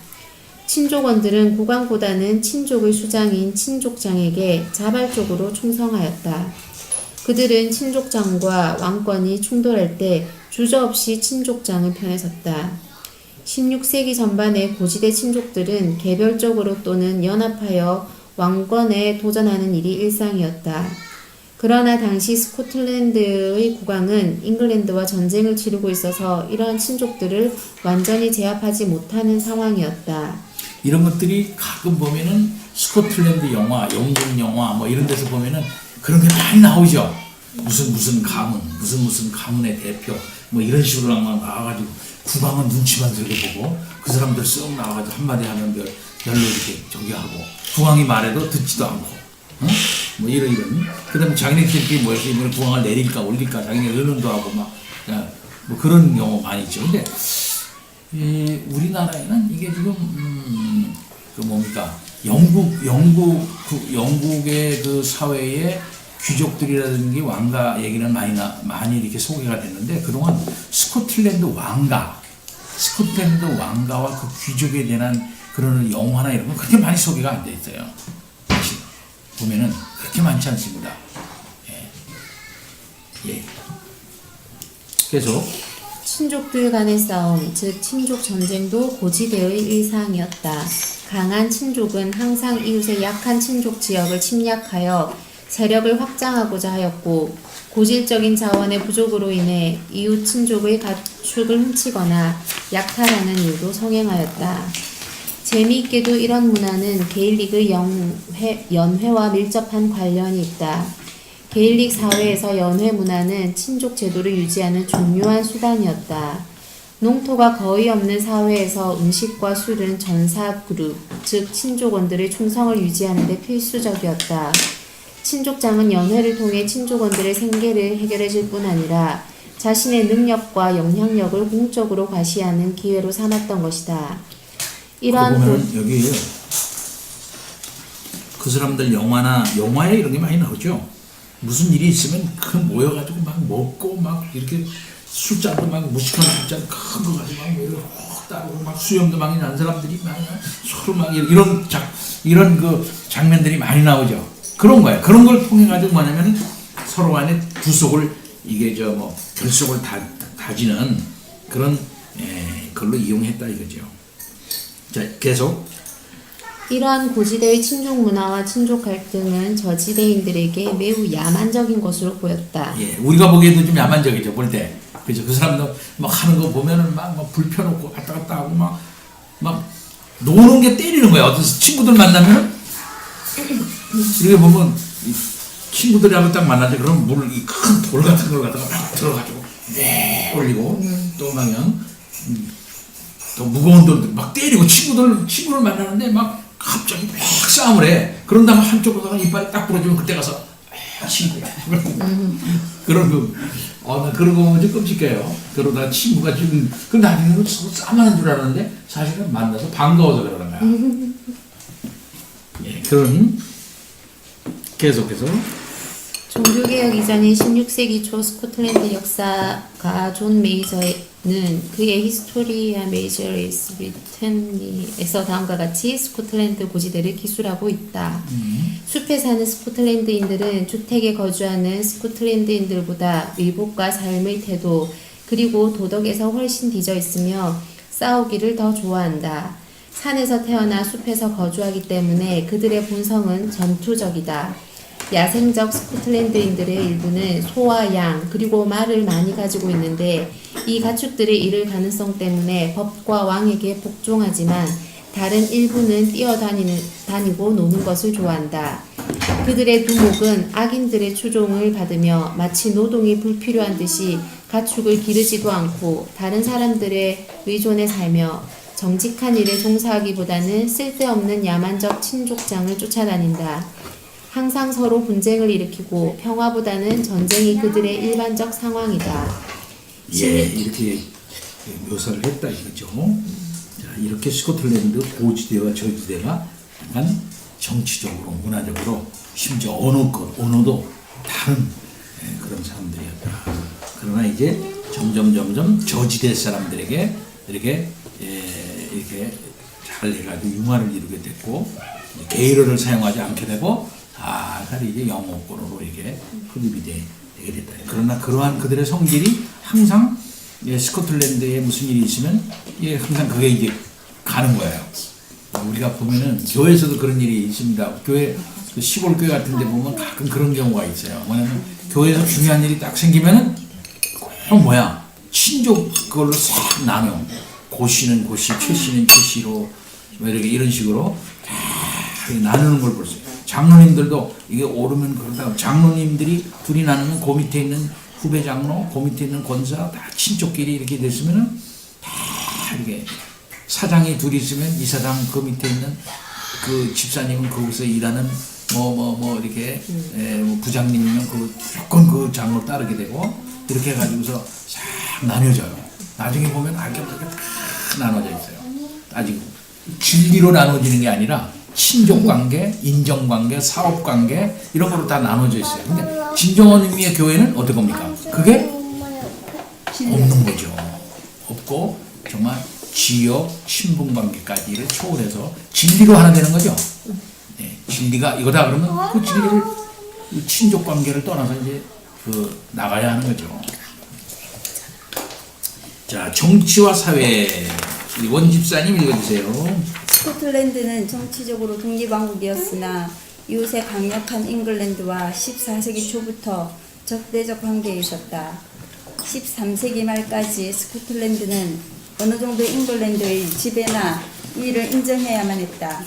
친족원들은 국왕보다는 친족의 수장인 친족장에게 자발적으로 충성하였다. 그들은 친족장과 왕권이 충돌할 때 주저없이 친족장의 편에 섰다. 16세기 전반의 고지대 친족들은 개별적으로 또는 연합하여 왕권에 도전하는 일이 일상이었다. 그러나 당시 스코틀랜드의 국왕은 잉글랜드와 전쟁을 치르고 있어서 이러한 친족들을 완전히 제압하지 못하는 상황이었다. 이런 것들이 가끔 보면은 스코틀랜드 영화, 영국 영화 뭐 이런 데서 보면은 그런 게 많이 나오죠. 무슨 가문, 무슨 가문의 대표 뭐 이런 식으로 나와가지고 국왕은 눈치만 들여다보고 그 사람들 쓱 나와가지고 한마디 하면 별로 이렇게 저기 하고 국왕이 말해도 듣지도 않고 뭐 이런 그다음에 자기네들끼리 모여서 이번에 국왕을 내릴까 올릴까 자기네 의논도 하고 막 뭐 그런 경우 많이 있죠. 근데 우리나라에는 이게 지금 그 뭡니까 영국의 그 사회에 귀족들이라든지 왕가 얘기는 많이 이렇게 소개가 됐는데 그동안 스코틀랜드 왕가와 그 귀족에 대한 그런 영화나 이런 건 그렇게 많이 소개가 안 돼 있어요. 보면은 그렇게 많지 않습니다. 예. 계속. 친족들 간의 싸움, 즉 친족 전쟁도 고지대의 일상이었다. 강한 친족은 항상 이웃의 약한 친족 지역을 침략하여 세력을 확장하고자 하였고 고질적인 자원의 부족으로 인해 이웃 친족의 가축을 훔치거나 약탈하는 일도 성행하였다. 재미있게도 이런 문화는 게일릭의 연회와 밀접한 관련이 있다. 게일릭 사회에서 연회 문화는 친족 제도를 유지하는 중요한 수단이었다. 농토가 거의 없는 사회에서 음식과 술은 전사 그룹, 즉 친족원들의 충성을 유지하는 데 필수적이었다. 친족장은 연회를 통해 친족원들의 생계를 해결해 줄 뿐 아니라 자신의 능력과 영향력을 공적으로 과시하는 기회로 삼았던 것이다. 이러한 보면 여기 그 사람들 영화에 이런 게 많이 나오죠. 무슨 일이 있으면 그 모여가지고 막 먹고 막 이렇게 술잔도 막 무식한 술잔 큰 거 가지고 막 이렇게 혹 따르고 막 수염도 많이 난 사람들이 막 서로 막 이런 그 장면들이 많이 나오죠. 그런 거예요. 그런 걸 통해 가지고 뭐냐면 서로 간의 구속을 이게 결속을 다지는 그런 걸로 이용했다 이거죠. 자, 계속. 이러한 고지대의 친족 문화와 친족 갈등은 저지대인들에게 매우 야만적인 것으로 보였다. 예, 우리가 보기에도 좀 야만적이죠, 볼 때. 그죠? 그 사람도 막 하는 거 보면은 막 불 펴놓고 왔다 갔다 하고 막 노는 게 때리는 거야. 어떤 친구들 만나면 이렇게 보면 친구들하고 딱 만나는데 그럼 큰 돌 같은 걸 갖다가 막 들어가지고 올리고 또 막연 또 무거운 돌들 막 때리고 친구를 만나는데 막 갑자기 막 싸움을 해. 그런 다음에 한쪽으로 이빨이 딱 부러지면 그때 가서 친구야. 그런 나 그런 거 보면 좀 끔찍해요. 그러다 친구가 지금 그 나중에는 서로 싸움하는 줄 알았는데 사실은 만나서 반가워서 그러는 거야. 예, 그런 계속해서 종교개혁 이전인 16세기 초 스코틀랜드 역사가 존 메이저는 그의 히스토리아 메이저리스 브리튼니에서 다음과 같이 스코틀랜드 고지대를 기술하고 있다. 숲에 사는 스코틀랜드인들은 주택에 거주하는 스코틀랜드인들보다 의복과 삶의 태도 그리고 도덕에서 훨씬 뒤져 있으며 싸우기를 더 좋아한다. 산에서 태어나 숲에서 거주하기 때문에 그들의 본성은 전투적이다. 야생적 스코틀랜드인들의 일부는 소와 양 그리고 말을 많이 가지고 있는데 이 가축들을 잃을 가능성 때문에 법과 왕에게 복종하지만 다른 일부는 뛰어다니고 노는 것을 좋아한다. 그들의 두목은 악인들의 추종을 받으며 마치 노동이 불필요한 듯이 가축을 기르지도 않고 다른 사람들의 의존에 살며 정직한 일에 종사하기보다는 쓸데없는 야만적 친족장을 쫓아다닌다. 항상 서로 분쟁을 일으키고 평화보다는 전쟁이 그들의 일반적 상황이다. 예, 이렇게 묘사를 했다 이거죠. 자, 이렇게 스코틀랜드 고지대와 저지대가 약간 정치적으로, 문화적으로, 심지어 언어도 다른 그런 사람들이었다. 그러나 이제 점점 저지대 사람들에게 이렇게 잘 해가지고 융화를 이루게 됐고 게이러를 사용하지 않게 되고 살이 이제 영어권으로 이게 흡입이 되게 됐다. 그러나 그러한 그들의 성질이 항상 스코틀랜드에 무슨 일이 있으면 항상 그게 이제 가는 거예요. 우리가 보면은 교회에서도 그런 일이 있습니다. 교회 그 시골 교회 같은데 보면 가끔 그런 경우가 있어요. 뭐냐면 교회에서 중요한 일이 딱 생기면은 친족 그걸로 싹 나눠. 고씨는 고씨, 최씨는 최씨로 이런 식으로 다 나누는 걸 볼 수 있어요. 장로님들도 이게 오르면 그러다가 장로님들이 둘이 나누면 그 밑에 있는 후배 장로, 그 밑에 있는 권사 다 친족끼리 이렇게 됐으면은 다 이렇게 사장이 둘이 있으면 이 사장 그 밑에 있는 그 집사님은 거기서 일하는 이렇게 부장님이면 그 무조건 그 장로 따르게 되고 이렇게 해가지고서 싹 나눠져요. 나중에 보면 알게 모르게 다 나눠져 있어요. 아직 진리로 나눠지는 게 아니라 친족관계, 인정관계, 사업관계 이런 거로 다 나눠져 있어요. 근데 진정한 의미의 교회는 어떤 겁니까? 그게 없는 거죠. 없고 정말 지역, 친분관계까지를 초월해서 진리로 하나 되는 거죠. 네, 진리가 이거다 그러면 그 진리를 친족관계를 떠나서 이제 나가야 하는 거죠. 자, 정치와 사회 원 집사님 읽어주세요. 스코틀랜드는 정치적으로 독립왕국이었으나 이웃의 강력한 잉글랜드와 14세기 초부터 적대적 관계에 있었다. 13세기 말까지 스코틀랜드는 어느 정도 잉글랜드의 지배나 이를 인정해야만 했다.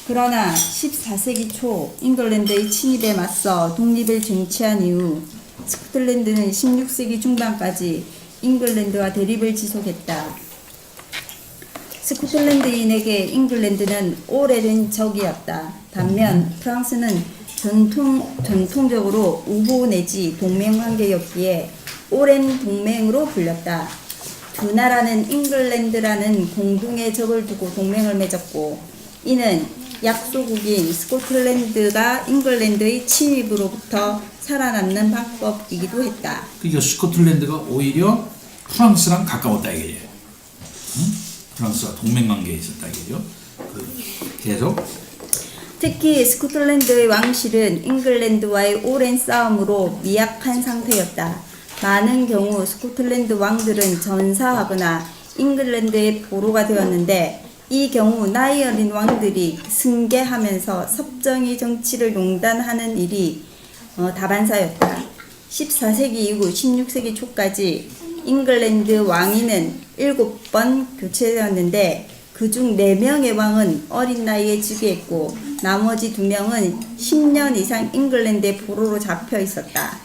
그러나 14세기 초 잉글랜드의 침입에 맞서 독립을 쟁취한 이후 스코틀랜드는 16세기 중반까지 잉글랜드와 대립을 지속했다. 스코틀랜드인에게 잉글랜드는 오래된 적이었다. 반면 프랑스는 전통적으로 우호 내지 동맹 관계였기에 오랜 동맹으로 불렸다. 두 나라는 잉글랜드라는 공동의 적을 두고 동맹을 맺었고 이는 약소국인 스코틀랜드가 잉글랜드의 침입으로부터 살아남는 방법이기도 했다. 그러니까 스코틀랜드가 오히려 프랑스랑 가까웠다 이거예요. 프랑스와 동맹관계에 있었다 이거죠. 계속 특히 스코틀랜드의 왕실은 잉글랜드와의 오랜 싸움으로 미약한 상태였다. 많은 경우 스코틀랜드 왕들은 전사하거나 잉글랜드의 보로가 되었는데 이 경우 나이 어린 왕들이 승계하면서 섭정이 정치를 농단하는 일이 다반사였다. 14세기 이후 16세기 초까지 잉글랜드 왕위는 7번 교체되었는데 그중 4명의 왕은 어린 나이에 즉위했고 나머지 2명은 10년 이상 잉글랜드의 보로로 잡혀 있었다.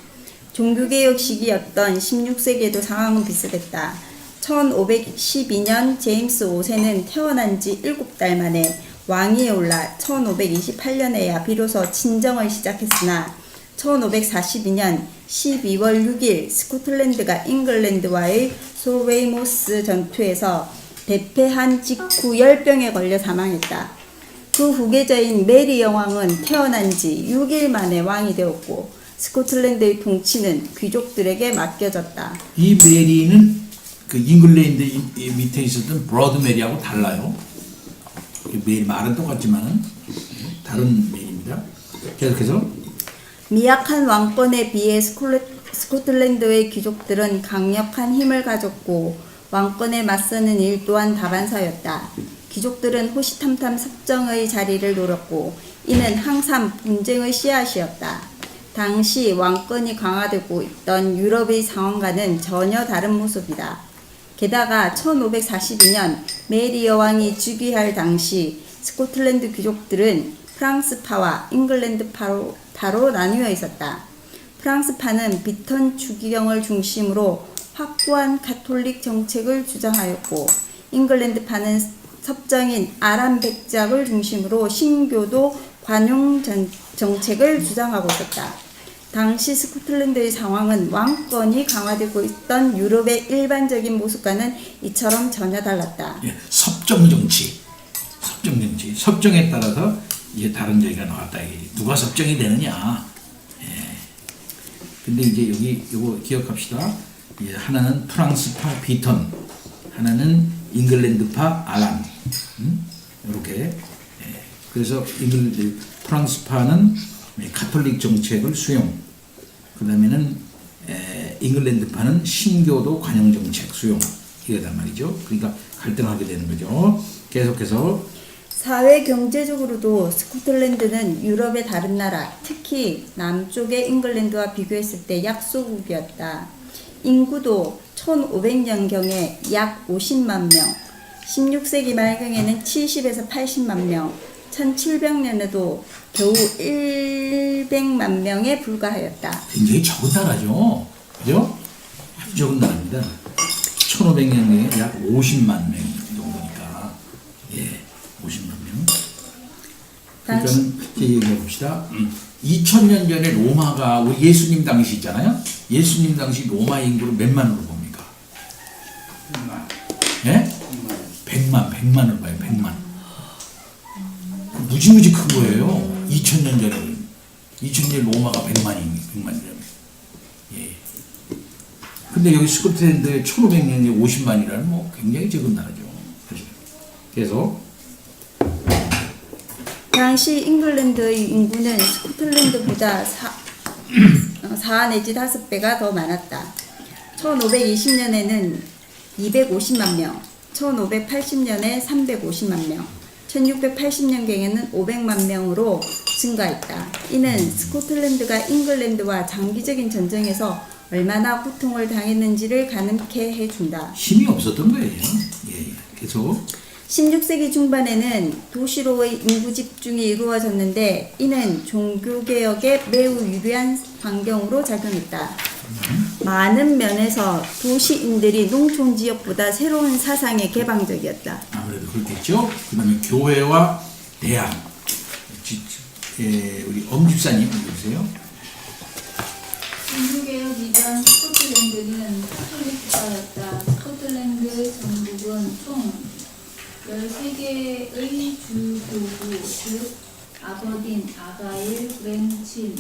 종교개혁 시기였던 16세기에도 상황은 비슷했다. 1512년 제임스 5세는 태어난 지 7달 만에 왕위에 올라 1528년에야 비로소 친정을 시작했으나 1542년 12월 6일 스코틀랜드가 잉글랜드와의 솔웨이모스 전투에서 대패한 직후 열병에 걸려 사망했다. 그 후계자인 메리 여왕은 태어난 지 6일 만에 왕이 되었고 스코틀랜드의 통치는 귀족들에게 맡겨졌다. 이 메리는 그 잉글랜드 밑에 있었던 브로드 메리하고 달라요. 메리 말은 똑같지만은 다른 메리입니다. 계속해서 미약한 왕권에 비해 스코틀랜드의 귀족들은 강력한 힘을 가졌고 왕권에 맞서는 일 또한 다반사였다. 귀족들은 호시탐탐 섭정의 자리를 노렸고 이는 항상 분쟁의 씨앗이었다. 당시 왕권이 강화되고 있던 유럽의 상황과는 전혀 다른 모습이다. 게다가 1542년 메리 여왕이 즉위할 당시 스코틀랜드 귀족들은 프랑스파와 잉글랜드파로 나뉘어 있었다. 프랑스파는 비턴 추기경을 중심으로 확고한 가톨릭 정책을 주장하였고 잉글랜드파는 섭정인 아람 백작을 중심으로 신교도 관용 정책을 주장하고 있었다. 당시 스코틀랜드의 상황은 왕권이 강화되고 있던 유럽의 일반적인 모습과는 이처럼 전혀 달랐다. 섭정 정치. 섭정에 따라서 이제 다른 얘기가 나왔다. 누가 섭정이 되느냐. 근데 이제 여기 이거 기억합시다. 예, 하나는 프랑스파 비턴, 하나는 잉글랜드파 알란. 이렇게. 예, 그래서 프랑스파는 카톨릭 정책을 수용. 그 다음에는 잉글랜드파는 신교도 관용 정책 수용. 이거단 말이죠. 그러니까 갈등하게 되는 거죠. 계속해서 사회 경제적으로도 스코틀랜드는 유럽의 다른 나라, 특히 남쪽의 잉글랜드와 비교했을 때 약소국이었다. 인구도 1500년경에 약 50만 명, 16세기 말경에는 70에서 80만 명, 1700년에도 겨우 100만 명에 불과하였다. 굉장히 적은 나라죠. 그죠? 아주 적은 나라입니다. 1500년에 약 50만 명 정도니까. 예, 50만 명. 그러니까 이제 얘기해 봅시다. 2000년 전에 로마가 우리 예수님 당시 있잖아요. 예수님 당시 로마 인구를 몇 만으로 봅니까? 100만. 예? 100만을 봐요. 100만. 무지무지 큰 거예요. 2000년 전에는. 2000년 로마가 100만이라면. 예. 근데 여기 스코틀랜드에 1500년에 50만이라는 뭐 굉장히 적은 나라죠. 그래서 당시 잉글랜드의 인구는 스코틀랜드보다 4 내지 5배가 더 많았다. 1520년에는 250만 명, 1580년에 350만 명, 1680년경에는 500만 명으로 증가했다. 이는 스코틀랜드가 잉글랜드와 장기적인 전쟁에서 얼마나 고통을 당했는지를 가늠케 해준다. 힘이 없었던 거예요. 예, 계속 16세기 중반에는 도시로의 인구 집중이 이루어졌는데 이는 종교개혁에 매우 유리한 환경으로 작용했다. 많은 면에서 도시인들이 농촌지역보다 새로운 사상에 개방적이었다. 아무래도 그렇겠죠. 그 다음에 교회와 대학. 우리 엄집사님 해주세요. 종교개혁 이전 스코틀랜드는 카톨릭국가였다. 스코틀랜드 전국은 총 13개의 주교구, 즉 아버딘, 아가일, 브랜친,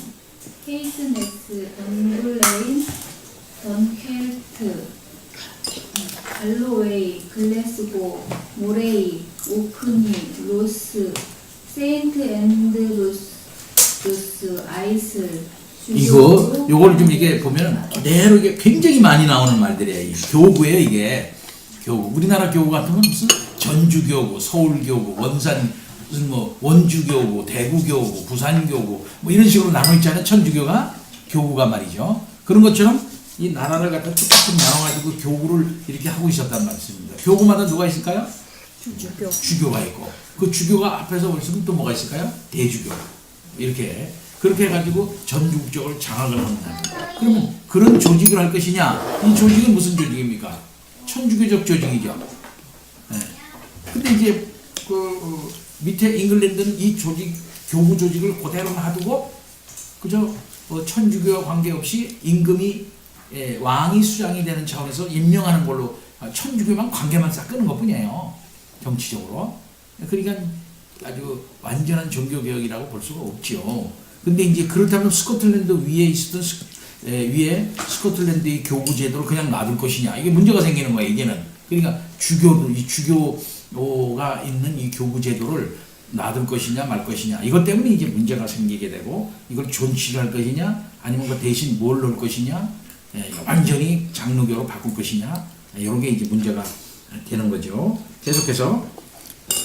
케이스네스, 던블레인, 던켈트, 갈로웨이, 글래스고, 모레이, 오크니, 로스, 세인트 앤드루스, 아이슬. 요걸 좀 이게 보면 그대로 이게 굉장히 많이 나오는 말들이에요. 교구예요, 이게. 교구. 우리나라 교구 같으면 무슨 전주교구, 서울교구, 원산, 무슨 뭐 원주교구, 대구교구, 부산교구, 뭐 이런 식으로 나눠 있잖아요. 천주교가 교구가 말이죠. 그런 것처럼 이 나라를 갖다 쭉쭉 나눠가지고 교구를 이렇게 하고 있었단 말씀입니다. 교구마다 누가 있을까요? 주교. 주교가 있고, 그 주교가 앞에서 있으면 또 뭐가 있을까요? 대주교. 이렇게. 그렇게 해가지고 전국적으로 장악을 합니다. 그러면 그런 조직을 할 것이냐? 이 조직은 무슨 조직입니까? 천주교적 조직이죠. 네. 근데 이제 밑에 잉글랜드는 이 조직, 교구 조직을 그대로 놔두고 그저 천주교와 관계없이 임금이 왕이 수장이 되는 차원에서 임명하는 걸로 천주교만 관계만 싹 끄는 것뿐이에요. 정치적으로. 그러니까 아주 완전한 종교개혁이라고 볼 수가 없죠. 근데 이제 그렇다면 스코틀랜드 위에 있었던 위에 스코틀랜드의 교구 제도를 그냥 놔둘 것이냐, 이게 문제가 생기는 거예요. 이제는. 그러니까 이 주교가 있는 이 교구 제도를 놔둘 것이냐 말 것이냐, 이것 때문에 이제 문제가 생기게 되고, 이걸 존치를 할 것이냐 아니면 그 대신 뭘 넣을 것이냐, 완전히 장로교로 바꿀 것이냐, 이런 게 이제 문제가 되는 거죠. 계속해서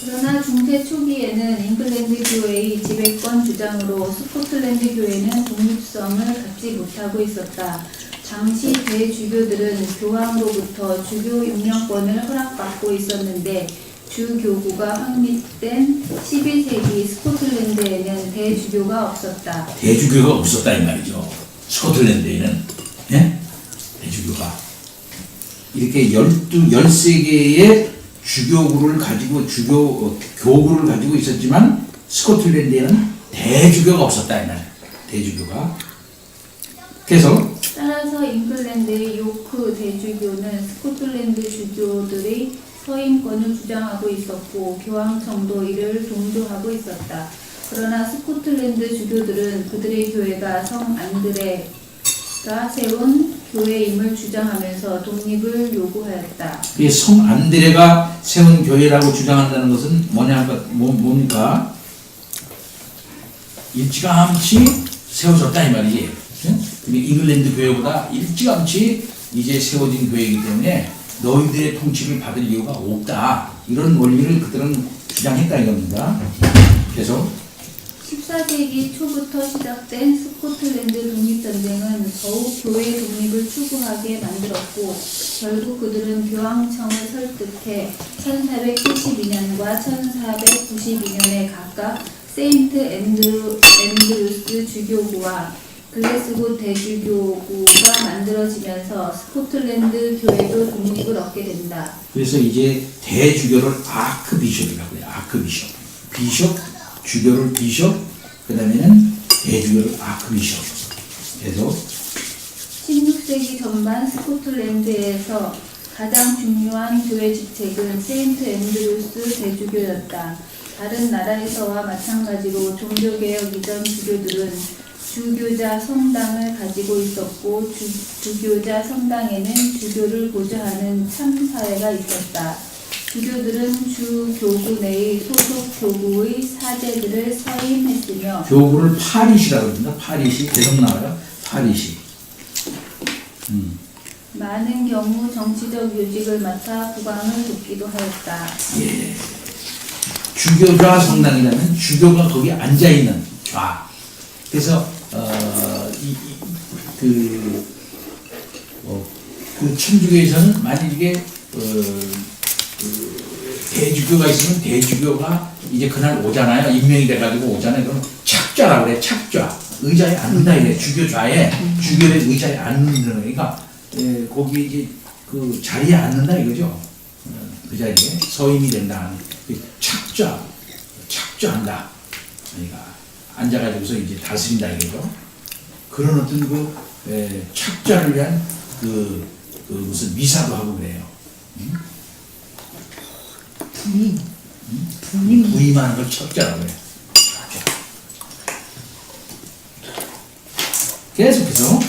그러나 중세 초기에는 잉글랜드 교회의 지배권 주장으로 스코틀랜드 교회는 독립성을 갖지 못하고 있었다. 당시 대주교들은 교황으로부터 주교 임명권을 허락받고 있었는데 주교구가 확립된 11세기 스코틀랜드에는 대주교가 없었다. 대주교가 없었다 이 말이죠. 스코틀랜드에는. 예? 대주교가 이렇게 13개의 주교구를 가지고 교구를 가지고 있었지만 스코틀랜드에는 대주교가 없었다 이 말. 대주교가. 그래서 따라서 잉글랜드의 요크 대주교는 스코틀랜드 주교들의 서임권을 주장하고 있었고 교황청도 이를 동조하고 있었다. 그러나 스코틀랜드 주교들은 그들의 교회가 성 안드레 세운 교회임을 주장하면서 독립을 요구하였다. 이 성 안드레가 세운 교회라고 주장한다는 것은 뭡니까? 일찌감치 세워졌다 이 말이지. 응? 잉글랜드 교회보다 일찌감치 이제 세워진 교회이기 때문에 너희들의 통치를 받을 이유가 없다. 이런 원리를 그들은 주장했다 이겁니다. 그래서 14세기 초부터 시작된 스코틀랜드 독립전쟁은 더욱 교회 독립을 추구하게 만들었고 결국 그들은 교황청을 설득해 1472년과 1492년에 각각 세인트 앤드루스 주교구와 글래스고 대주교구가 만들어지면서 스코틀랜드 교회도 독립을 얻게 된다. 그래서 이제 대주교를 아크비숍이라고 해요. 아크비숍. 비숍, 주교를 비숍, 그 다음에는 대주교를 아크비숍. 그래서 16세기 전반 스코틀랜드에서 가장 중요한 교회 직책은 세인트 앤드루스 대주교였다. 다른 나라에서와 마찬가지로 종교개혁 이전 주교들은 주교자 성당을 가지고 있었고 주교자 성당에는 주교를 보좌하는 참사회가 있었다. 주교들은 주 교구 내의 소속 교구의 사제들을 서임했으며 교구를 파리시라고 합니다. 파리시 계속 나와요. 파리시. 많은 경우 정치적 요직을 맡아 국왕을 돕기도 하였다. 예. 주교좌 성당이라면 주교가 거기 앉아 있는 좌. 그래서 그 천주교에서는 만약에 대주교가 있으면 대주교가 이제 그날 오잖아요. 임명이 돼가지고 오잖아요. 그럼 착좌라고 그래. 착좌. 의자에 앉는다 이래. 주교좌에 주교의 의자에 앉는 그러니까 거기 이제 그 자리에 앉는다 이거죠. 그 자리에 서임이 된다. 착좌한다. 그러니까 앉아가지고서 이제 다스린다 이거죠. 그런 어떤 착좌를 위한 무슨 미사도 하고 그래요. 부임하는 걸 착좌라고 해요. 계속해서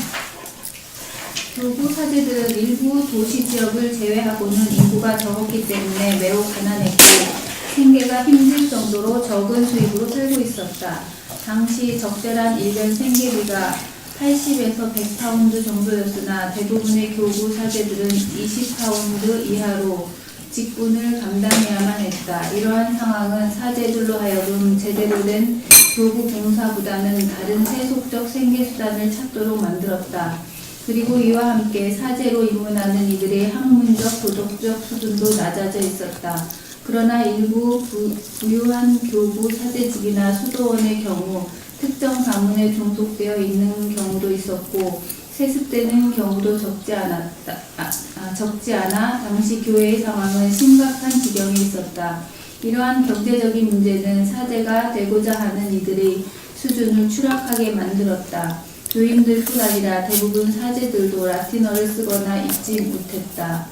교구 사제들은 일부 도시 지역을 제외하고는 인구가 적었기 때문에 매우 가난했고 생계가 힘들 정도로 적은 수입으로 살고 있었다. 당시 적절한 일견 생계비가 80에서 100파운드 정도였으나 대부분의 교구 사제들은 20파운드 이하로 직분을 감당해야만 했다. 이러한 상황은 사제들로 하여금 제대로 된 교구 봉사보다는 다른 세속적 생계수단을 찾도록 만들었다. 그리고 이와 함께 사제로 입문하는 이들의 학문적, 도덕적 수준도 낮아져 있었다. 그러나 일부 부유한 교구 사제직이나 수도원의 경우 특정 가문에 종속되어 있는 경우도 있었고 세습되는 경우도 적지 않아 당시 교회의 상황은 심각한 지경에 있었다. 이러한 경제적인 문제는 사제가 되고자 하는 이들의 수준을 추락하게 만들었다. 교인들뿐 아니라 대부분 사제들도 라틴어를 쓰거나 읽지 못했다.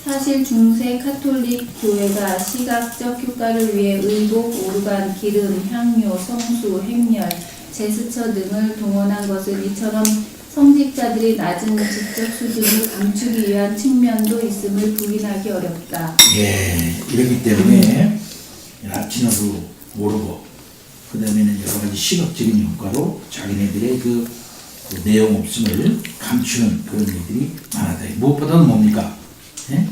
사실 중세 카톨릭 교회가 시각적 효과를 위해 의복, 오르간, 기름, 향료, 성수, 행렬, 제스처 등을 동원한 것은 이처럼 성직자들이 낮은 지적 수준을 감추기 위한 측면도 있음을 부인하기 어렵다. 예, 이렇기 때문에 라틴어도 모르고 그 다음에는 여러 가지 시각적인 효과로 자기네들의 그 내용 없음을 감추는 그런 일들이 많았다. 무엇보다는 뭡니까? 예?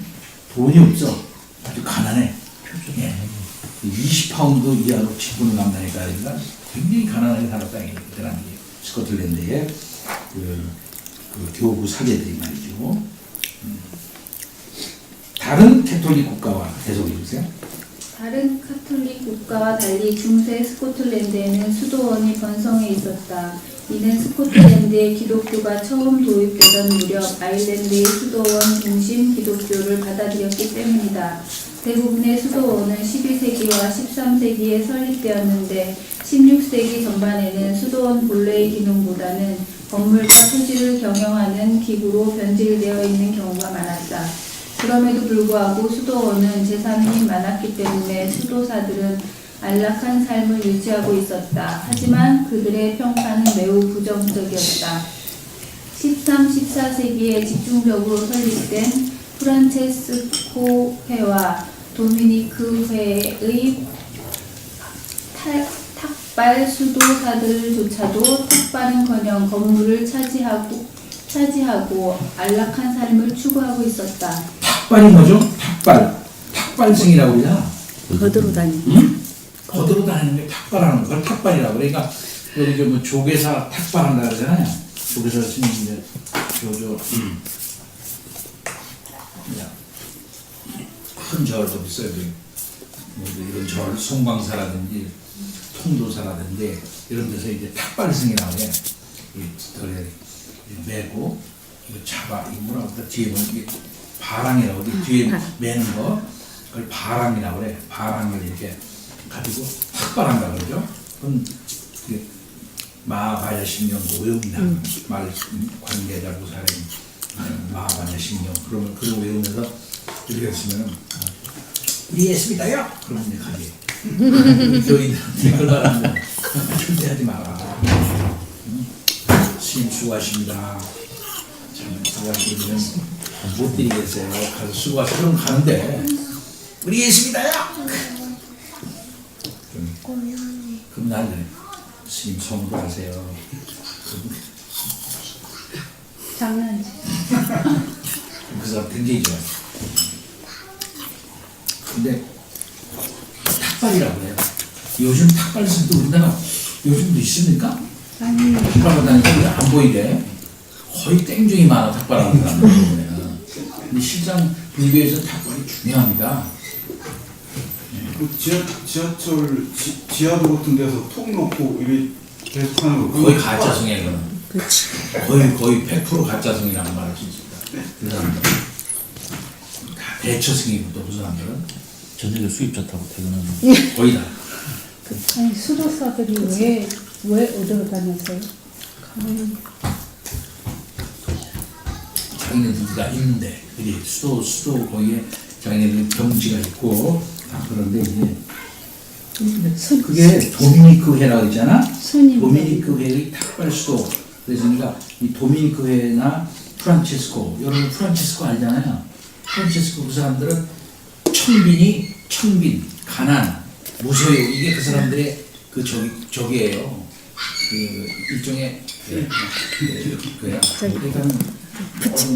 돈이 없어. 아주 가난해. 예. 20파운드 이하로 직분을 감당했다. 그러니까 굉장히 가난하게 살았다. 이들한 게 스코틀랜드의 그 교구 사제들이 말이죠. 다른 캐톨릭 국가와 계속 읽으세요. 다른 카톨릭 국가와 달리 중세 스코틀랜드에는 수도원이 번성해 있었다. 이는 스코틀랜드에 기독교가 처음 도입되던 무렵 아일랜드의 수도원 중심 기독교를 받아들였기 때문이다. 대부분의 수도원은 12세기와 13세기에 설립되었는데 16세기 전반에는 수도원 본래의 기능보다는 건물과 토지를 경영하는 기구로 변질되어 있는 경우가 많았다. 그럼에도 불구하고 수도원은 재산이 많았기 때문에 수도사들은 안락한 삶을 유지하고 있었다. 하지만 그들의 평가는 매우 부정적이었다. 13, 14세기에 집중적으로 설립된 프란체스코 회와 도미니크 회의 탁발 수도사들조차도 탁발은커녕 건물을 차지하고 안락한 삶을 추구하고 있었다. 탁발이 뭐죠? 탁발. 탁발승이라고 그러잖아. 거들어 다니는. 거들어 다니는 게 탁발하는 걸 탁발이라고. 그러니까 여기 뭐 조계사 탁발한다 그러잖아요. 조계사 스님인데 큰 절도 있어요. 뭐 이런 절, 송광사라든지 통도사라든지 이런 데서 이제 탁발승이라고 해. 이 덜에 매고 이거 잡아 이거 뭐라고 할까? 뒤에 보면 이게 바람이라고 돼. 뒤에 매는 거 그걸 바람이라고 그래. 바람을 이렇게 가지고 탁발한다 그러죠. 그건 마바야신경 외웁니다. 말 관계자 부사를 마바야신경 그러면 그걸 외우면서 이렇게 했으면 우리 예수믿어요. 그러면 이제 가지. 교인들한테 그걸 말하면 절대하지 마라. 스님 수고하십니다. 참 사람들은 못 드리겠어요. 가서 수고하세요. 그럼 가는데 우리 예수믿어요. 그럼 나는 그래. 스님 성불하세요. 장난치. 그 사람 굉장히 좋아요. 근데 탁발이라고 해요. 요즘 탁발 스님도 우리나라 요즘도 있습니까? 아니, 탁발하고 다니니까 안 보이대. 거의 땡중이 많아 탁발하는 사람들. 근데 실상 불교에서 탁발이 중요합니다. 그 지하철 지하도 같은 데서 톡 놓고 이게 계속 하는 거 거의 가짜성이야 이거는. 거의 100% 가짜성이라는 말을 수 있습니다. 그 사람들 다 대처성이부터 그 사람들은 저녁에 수입차 타고 퇴근하는 거의 다. 아니 수도사들이 왜 어디로 다녔어요? 자기네들가 있는데 그게 수도 거기에 자기네들 경지가 있고 다 그런데 이제 그게 도미니크 회라고 있잖아. 스님 도미니크 회의 탁발 수도. 그래서 우리가 이 도미니크 회나 프란체스코, 여러분 프란체스코 알잖아요. 프란체스코 그 사람들은 청빈, 가난, 무소유 이게 그 사람들의 그 저기예요. 그 일종의 그야. 그러니까는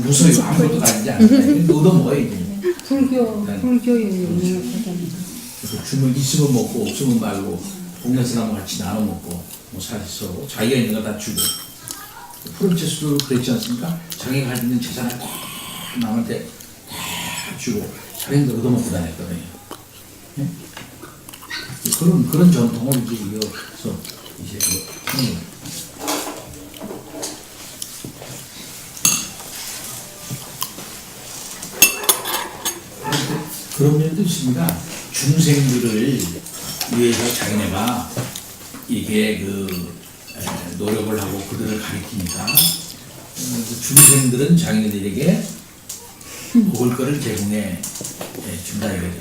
무소유 아무것도 가지지 않아요. 너도 뭐야 이제. 불교에 유명하다는 그래서 주면 있으면 먹고 없으면 말고 동네 사람과 같이 나눠 먹고 뭐 사서 자기가 있는 거 다 주고. 프란체스도 그랬지 않습니까? 자기가 가지고 있는 재산을 다 남한테 다 주고 자기가 얻어먹고 다녔거든요. 네? 그런 전통을 이제 이어서 이제 하는 거예요. 그런 면도 있습니다. 중생들을 위해서 자기네가 이게 노력을 하고 그들을 가리키니까 중생들은 자기네들에게 먹을 거를 제공해 준다 이거죠.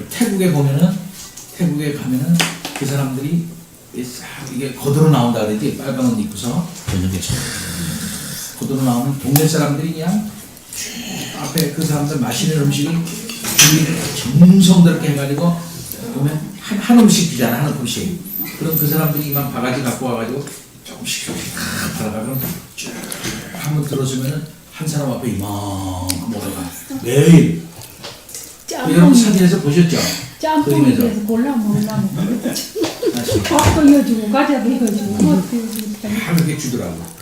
태국에 가면은 그 사람들이 이게 겉으로 나온다 그러지. 빨간 옷 입고서 저녁에 겉으로 나오면 동네 사람들이 그냥 쭉 앞에 그 사람들 마시는 음식을 준비를 정성스럽게 해가지고 보면 한 음식 주잖아. 한 음식. 그럼 그 사람들이 이만 바가지 갖고 와가지고 조금씩 하다가 그럼 쭉 한번 들어주면은 한 사람 앞에 이만큼 먹어가 매일. 여러분 사진에서 보셨죠? 짬뽕에서 그림에서. 골라 먹으려면 밥도 이어주고 과자도 이어주고 그것도 이어주고 다 그렇게 주더라고.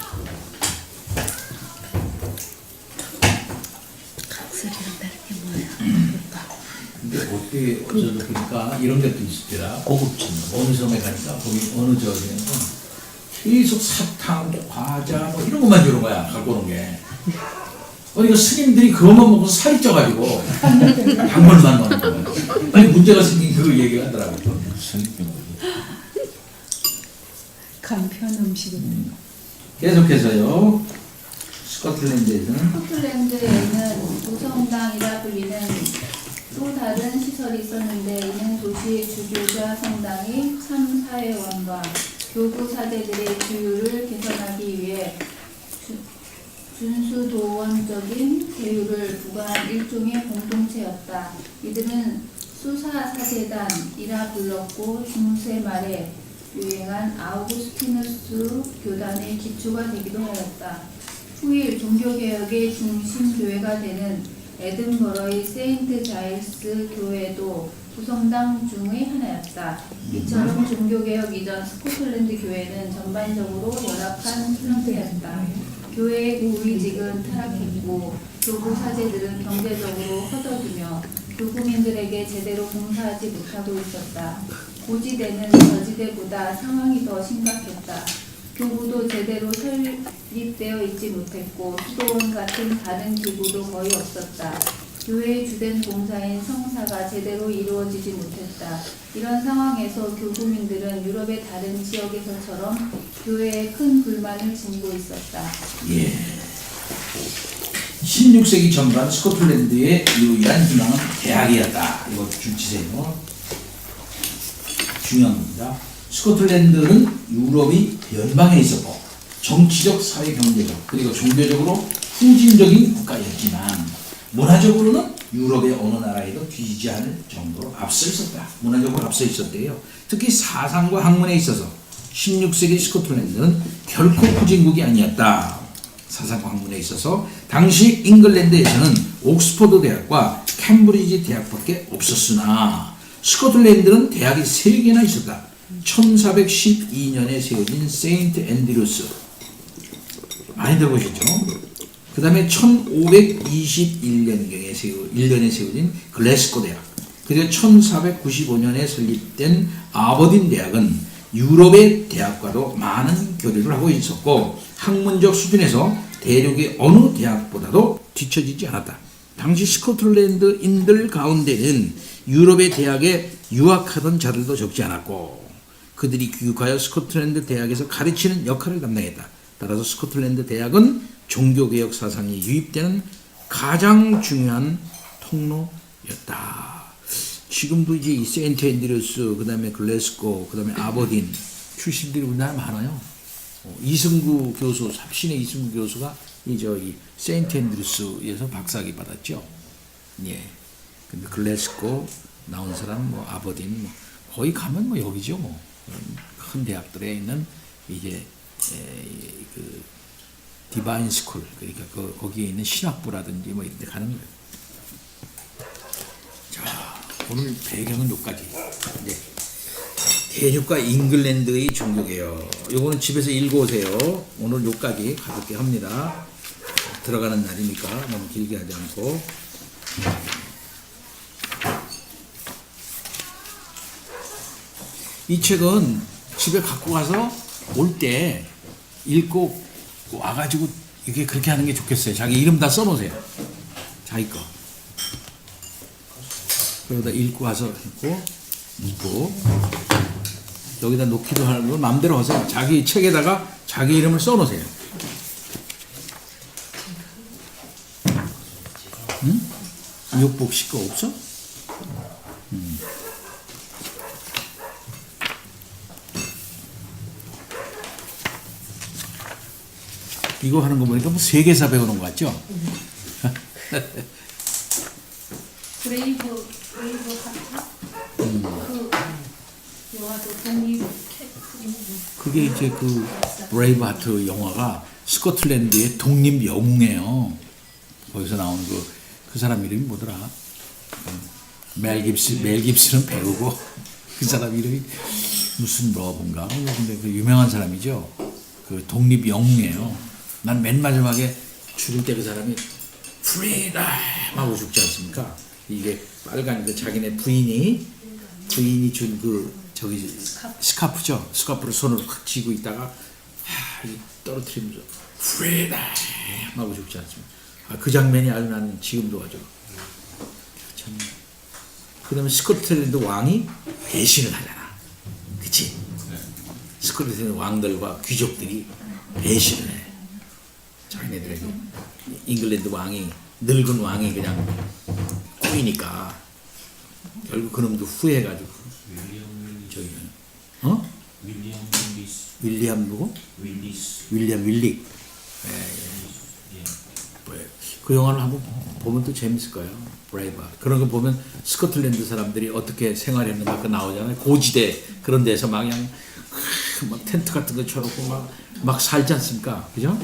근데 어떻게 어쩌다 보니까 이런 것도 있더라. 고급진 어느 섬에 가니까 거기 어느 저기는 계속 사탕, 과자 뭐 이런 것만 주는 거야. 갖고 오는 게. 그러니까 스님들이 그것만 먹고 살이 쪄가지고 당번만 먹는 거야. 아니 문제가 생긴 그 얘기가 하더라고. 간편 음식은 계속해서요. 스코틀랜드에서는 스코틀랜드에는 무성당이라 불리는 또 다른 시설이 있었는데 이는 도시의 주교자 성당이 참사회원과 교구 사제들의 규율을 개선하기 위해 준수도원적인 계율을 부과한 일종의 공동체였다. 이들은 수사사제단이라 불렀고 중세 말에 유행한 아우구스티누스 교단의 기초가 되기도 하였다. 후일 종교개혁의 중심 교회가 되는 에든버러의 세인트 자일스 교회도 구성당 중의 하나였다. 이처럼 종교개혁 이전 스코틀랜드 교회는 전반적으로 열악한 상태였다. 교회의 고위직은 타락했고 교부 사제들은 경제적으로 허덕이며 교구민들에게 제대로 봉사하지 못하고 있었다. 고지대는 저지대보다 상황이 더 심각했다. 교구도 제대로 설립되어 있지 못했고 수도원 같은 다른 기구도 거의 없었다. 교회의 주된 봉사인 성사가 제대로 이루어지지 못했다. 이런 상황에서 교구민들은 유럽의 다른 지역에서처럼 교회에 큰 불만을 지니고 있었다. 예. 16세기 전반 스코틀랜드의 유일한 희망은 대학이었다. 이거 주치세요. 중요한 겁니다. 스코틀랜드는 유럽이 변방에 있었고 정치적, 사회, 경제적 그리고 종교적으로 후진적인 국가였지만 문화적으로는 유럽의 어느 나라에도 뒤지지 않을 정도로 앞서 있었다. 문화적으로 앞서 있었대요. 특히 사상과 학문에 있어서 16세기 스코틀랜드는 결코 후진국이 아니었다. 사상과 학문에 있어서 당시 잉글랜드에서는 옥스퍼드 대학과 캠브리지 대학밖에 없었으나 스코틀랜드는 대학이 3개나 있었다. 1412년에 세워진 세인트 앤드루스 많이 들어보셨죠? 그 다음에 1521년경에 세워진 글래스고 대학, 그리고 1495년에 설립된 아버딘 대학은 유럽의 대학과도 많은 교류를 하고 있었고 학문적 수준에서 대륙의 어느 대학보다도 뒤처지지 않았다. 당시 스코틀랜드인들 가운데는 유럽의 대학에 유학하던 자들도 적지 않았고 그들이 귀국하여 스코틀랜드 대학에서 가르치는 역할을 담당했다. 따라서 스코틀랜드 대학은 종교개혁 사상이 유입되는 가장 중요한 통로였다. 지금도 이제 이 세인트 앤드루스, 그 다음에 글래스고, 그 다음에 아버딘 출신들이 우리나라 많아요. 이승구 교수, 삽신의 이승구 교수가 이 세인트 앤드루스에서 박사학위 받았죠. 예. 근데 글래스고 나온 사람, 아버딘, 거기 가면 여기죠. 큰 대학들에 있는 이제 그 디바인 스쿨, 그러니까 거기에 있는 신학부라든지 이런 데 가는 거예요. 자, 오늘 배경은 여기까지. 이제 대륙과 잉글랜드의 종교개혁. 요거는 집에서 읽어오세요. 오늘 여기까지 가볍게 합니다. 들어가는 날이니까 너무 길게 하지 않고. 이 책은 집에 갖고 가서 올 때 읽고 와가지고 이게 그렇게 하는 게 좋겠어요. 자기 이름 다 써놓으세요. 자기 거. 여기다 읽고 와서 읽고 여기다 놓기도 하고 마음대로 하세요. 자기 책에다가 자기 이름을 써놓으세요. 응? 육복 식거 없어? 이거 하는 거 보니까 세계사 배우는 거 같죠? 브레이브 하트? 그 영화도 독립 그게 이제 그 브레이브 하트 영화가 스코틀랜드의 독립 영웅이에요. 거기서 나오는 그 사람 이름이 뭐더라? 멜 깁스는 배우고 그 사람 이름이 무슨 러브인가? 근데 그 유명한 사람이죠. 그 독립 영웅이에요. 난 맨 마지막에 죽을 때 그 사람이 프리덤 하고 죽지 않습니까? 이게 빨간 그 자기네 부인이 준 스카프죠. 스카프를 손으로 확 쥐고 있다가 떨어뜨리면서 프리덤 하고 죽지 않습니까? 그 장면이 아주 나는 지금도 아주 참. 그다음에 스코틀랜드 왕이 배신을 하잖아. 그치? 스코틀랜드 왕들과 귀족들이 배신을 해. 자기네들에게 잉글랜드 왕이 늙은 왕이 그냥 꼬이니까 결국 그놈도 후회해가지고 윌리엄 누구? 윌리엄 윌릭. 예. 그 영화를 한번 보면 또 재밌을 거예요. 브레이브. 그런 거 보면 스코틀랜드 사람들이 어떻게 생활했는가 그 나오잖아요. 고지대 그런 데서 막 그냥 막 텐트 같은 거 쳐놓고 막 살지 않습니까? 그죠?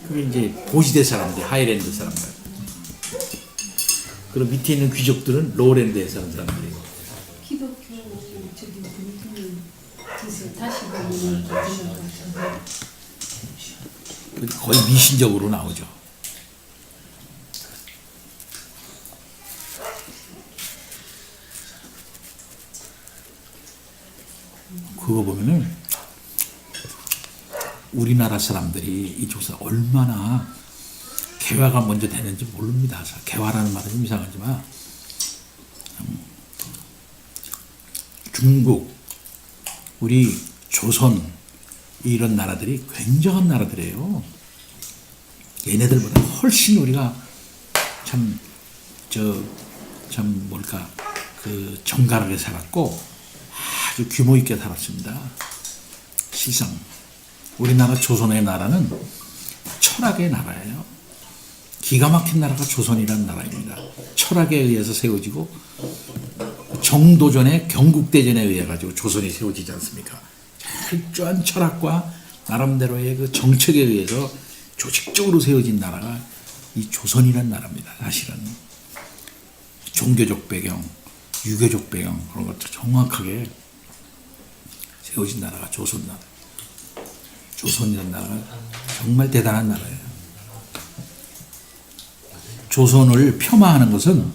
그게 이제 고지대 사람들, 하이랜드 사람들. 그리고 밑에 있는 귀족들은 로랜드에 사는 사람들이고. 기독교 저기 분위기는 그래서 다시 보면 거의 미신적으로 나오죠. 그거 보면은 우리나라 사람들이 이쪽 사람 얼마나 개화가 먼저 되는지 모릅니다. 개화라는 말은 좀 이상하지만 중국, 우리 조선 이런 나라들이 굉장한 나라들이에요. 얘네들보다 훨씬 우리가 참 뭘까 그 정갈하게 살았고 아주 규모 있게 살았습니다. 실상 우리나라 조선의 나라는 철학의 나라예요. 기가 막힌 나라가 조선이라는 나라입니다. 철학에 의해서 세워지고 정도전의 경국대전에 의해 가지고 조선이 세워지지 않습니까? 철저한 철학과 나름대로의 그 정책에 의해서 조직적으로 세워진 나라가 이 조선이라는 나라입니다. 사실은 종교적 배경, 유교적 배경 그런 것들 정확하게 세워진 나라가 조선 나라. 조선이라는 나라가 정말 대단한 나라예요. 조선을 폄하하는 것은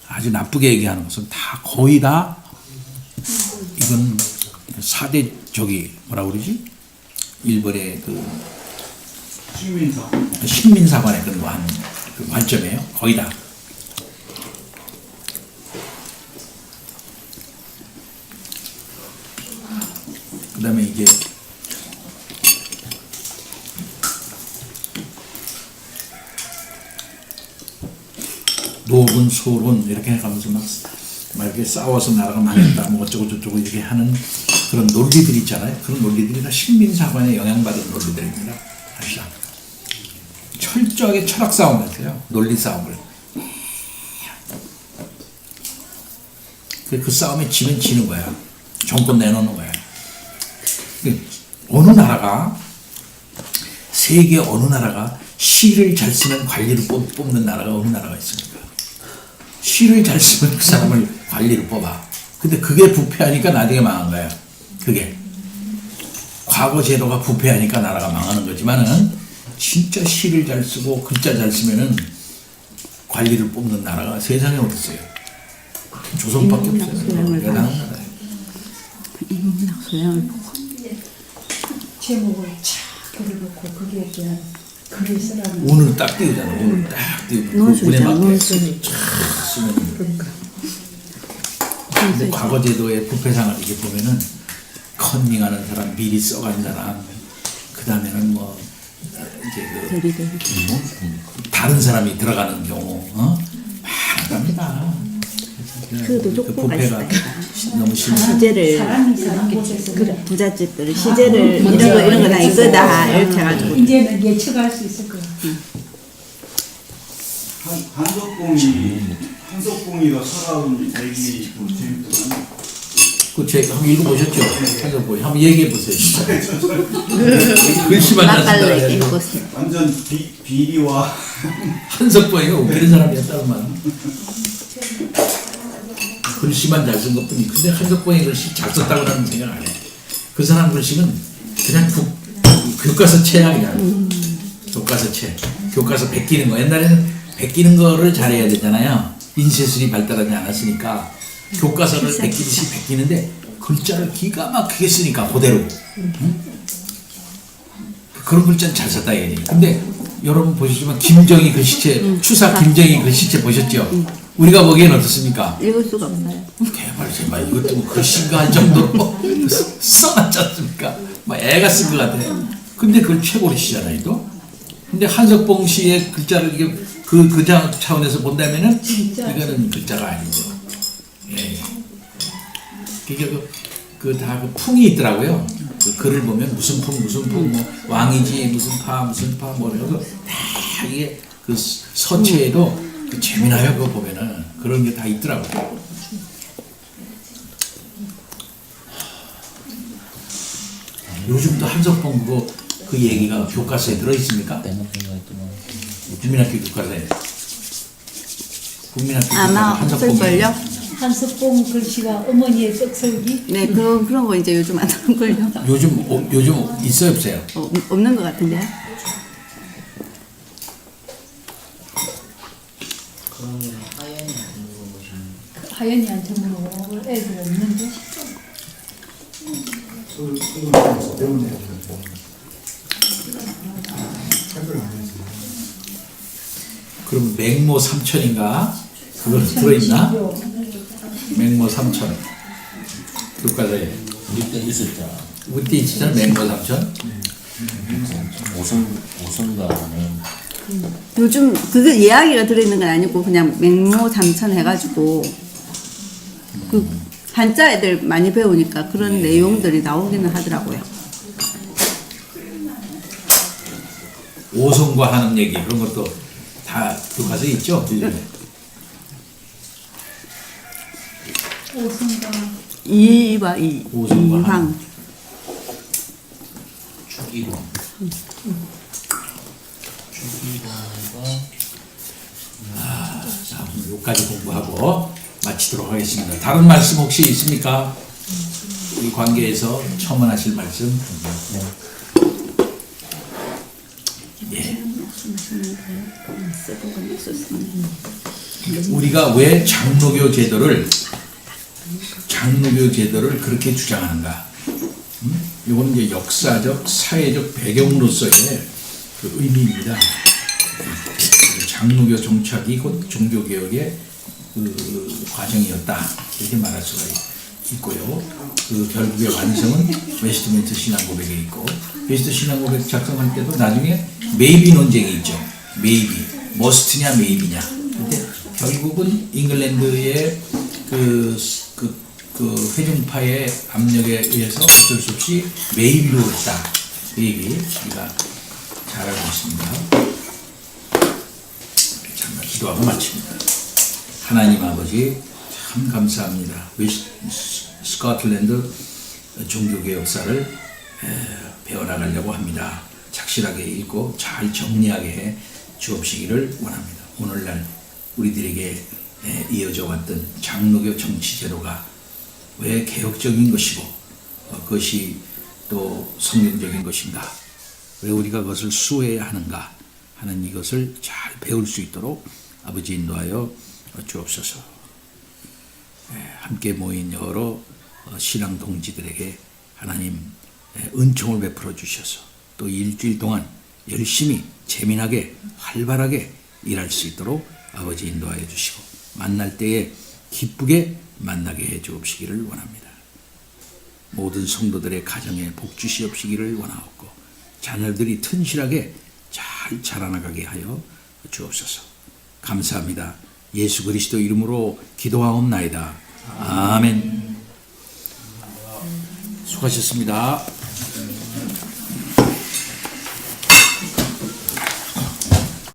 아주 나쁘게 얘기하는 것은 다 거의 다 이건 4대 저기 뭐라 그러지? 일본의 그 식민사관의 그런 그 관점이에요. 거의 다. 그 다음에 이제 노군, 소론 이렇게 해가면서 막 이렇게 싸워서 나라가 망했다 뭐 어쩌고 저쩌고 이렇게 하는 그런 논리들 있잖아요. 그런 논리들이 다 식민사관에 영향받은 논리들입니다. 사실상 철저하게 철학 싸움이었어요. 논리 싸움을. 그 싸움에 지면 지는 거야. 정권 내놓는 거야. 어느 나라가 세계 어느 나라가 시를 잘 쓰면 관리를 뽑는 나라가 어느 나라가 있습니까? 시를 잘 쓰면 그 사람을 관리를 뽑아. 근데 그게 부패하니까 나중에 망한 거야. 그게 과거 제도가 부패하니까 나라가 망하는 거지만은 진짜 시를 잘 쓰고 글자 잘 쓰면은 관리를 뽑는 나라가 세상에 어디 있어요? 조선밖에 없어요. 대단한 나라예요. 인문학 소양을 보고 제목을 착 그려놓고 거기에 대한 글을 쓰라는 오늘 딱 띄우잖아. 오늘 딱 띄우고 그 논술이잖아, 분에 맞게 논술. 쫙 쓰면. 근데 과거 제도의 부패상을 이렇게 보면은 컨닝하는 사람, 미리 써간 사람, 그 다음에는 뭐 이제 그 다른 사람이 들어가는 경우, 많답니다. 그래도 족보가 부패가 너무 심해. 시제를 사람이 사람 곳에서 그래 부잣집들 시제를 이런 거 다 이거다 이렇게 해가지고 이제는 예측할 수 있을 거야. 한석봉이가 살아온 얘기 좀 재밌더만. 그제 한번 읽어보셨죠? 한번 한번 얘기해 보세요. 글씨만 맛깔로 나신다. 읽어보세요. 완전 비리와 한석봉이가 웃기는 사람이었다만 글씨만 잘 쓴 것뿐이. 근데 한석봉이 글씨 잘 썼다고는 생각 안 해. 그 사람 글씨는 그냥 교과서 체야 그냥. 교과서 체. 교과서 베끼는 거. 옛날에는 베끼는 거를 잘해야 되잖아요. 인쇄술이 발달하지 않았으니까 교과서를 베끼듯이 베끼는데 글자를 기가 막히게 쓰니까 그대로. 응? 그런 글자는 잘 썼다 얘기. 근데 여러분 보셨지만 김정희 글씨체, 추사 김정희 글씨체 보셨죠? 우리가 보기엔 어떻습니까? 읽을 수가 없어요. 개발 정말 이것도 뭐 글씨인가 할 정도로 써놨지 않습니까? 뭐 애가 쓴 것 같아요. 근데 그걸 최고리시잖아요, 또. 근데 한석봉 씨의 글자를 이게 그 차원에서 본다면은 이거는 글자가 아니죠. 예. 그게 다 그 풍이 있더라고요. 그 글을 보면 무슨 풍, 뭐 왕이지, 무슨 파, 뭐 이런 거 다 이게 그 서체에도 그 재미나요. 그거 보면은 그런 게 다 있더라고요. 요즘도 한석봉 그 얘기가 교과서에 들어 있습니까? 주민학교 교과서에. 국민학교 아마 교과서 한석봉. 없을걸요? 한석봉 글씨가 어머니의 떡설기. 네, 그런 거 이제 요즘 안 하는걸요? 요즘 있어요 없어요? 없는 것 같은데요? 하연이한테 물어보고 애들 없는데. 그럼 맹모 삼천인가? 그거 들어있나? 맹모 삼천 교과서에 우리 때 있었잖아. 우리 때 있잖아. 맹모 삼천. 오성가는 요즘 그게 이야기가 들어있는 건 아니고 그냥 맹모 삼천 해가지고 그 한자 애들 많이 배우니까 그런 내용들이 나오기는 하더라고요. 오성과 하는 얘기 그런 것도 다 교과서에 있죠. 오성가. 이와 오성과 이황. 주기로. 자, 여기까지 공부하고 마치도록 하겠습니다. 다른 말씀 혹시 있습니까? 이 관계에서 첨언하실 말씀? 예. 우리가 왜 장로교 제도를 그렇게 주장하는가? 이건 이제 역사적, 사회적 배경으로서의 그 의미입니다. 장로교 정착이 곧 종교개혁의 그 과정이었다. 이렇게 말할 수가 있고요. 그 결국의 완성은 웨스트민스터 신앙고백에 있고, 웨스트 신앙고백 작성할 때도 나중에 메이비 논쟁이 있죠. 메이비, 머스트냐 메이비냐. 근데 결국은 잉글랜드의 그 회중파의 압력에 의해서 어쩔 수 없이 메이비로 했다. 그 얘기 우리가 잘 알고 있습니다. 잠깐 기도하고 마칩니다. 하나님 아버지 참 감사합니다. 스코틀랜드 종교계 역사를 배워나가려고 합니다. 착실하게 읽고 잘 정리하게 해 주옵시기를 원합니다. 오늘날 우리들에게 이어져 왔던 장로교 정치제도가 왜 개혁적인 것이고 그것이 또 성경적인 것인가, 왜 우리가 그것을 수호해야 하는가 하는 이것을 잘 배울 수 있도록 아버지 인도하여 주옵소서. 함께 모인 여러 신앙 동지들에게 하나님 은총을 베풀어 주셔서 또 일주일 동안 열심히 재미나게 활발하게 일할 수 있도록 아버지 인도하여 주시고 만날 때에 기쁘게 만나게 해 주옵시기를 원합니다. 모든 성도들의 가정에 복 주시옵시기를 원하옵고 자녀들이 튼실하게 잘 자라나가게 하여 주옵소서. 감사합니다. 예수 그리스도 이름으로 기도하옵나이다. 아멘. 수고하셨습니다.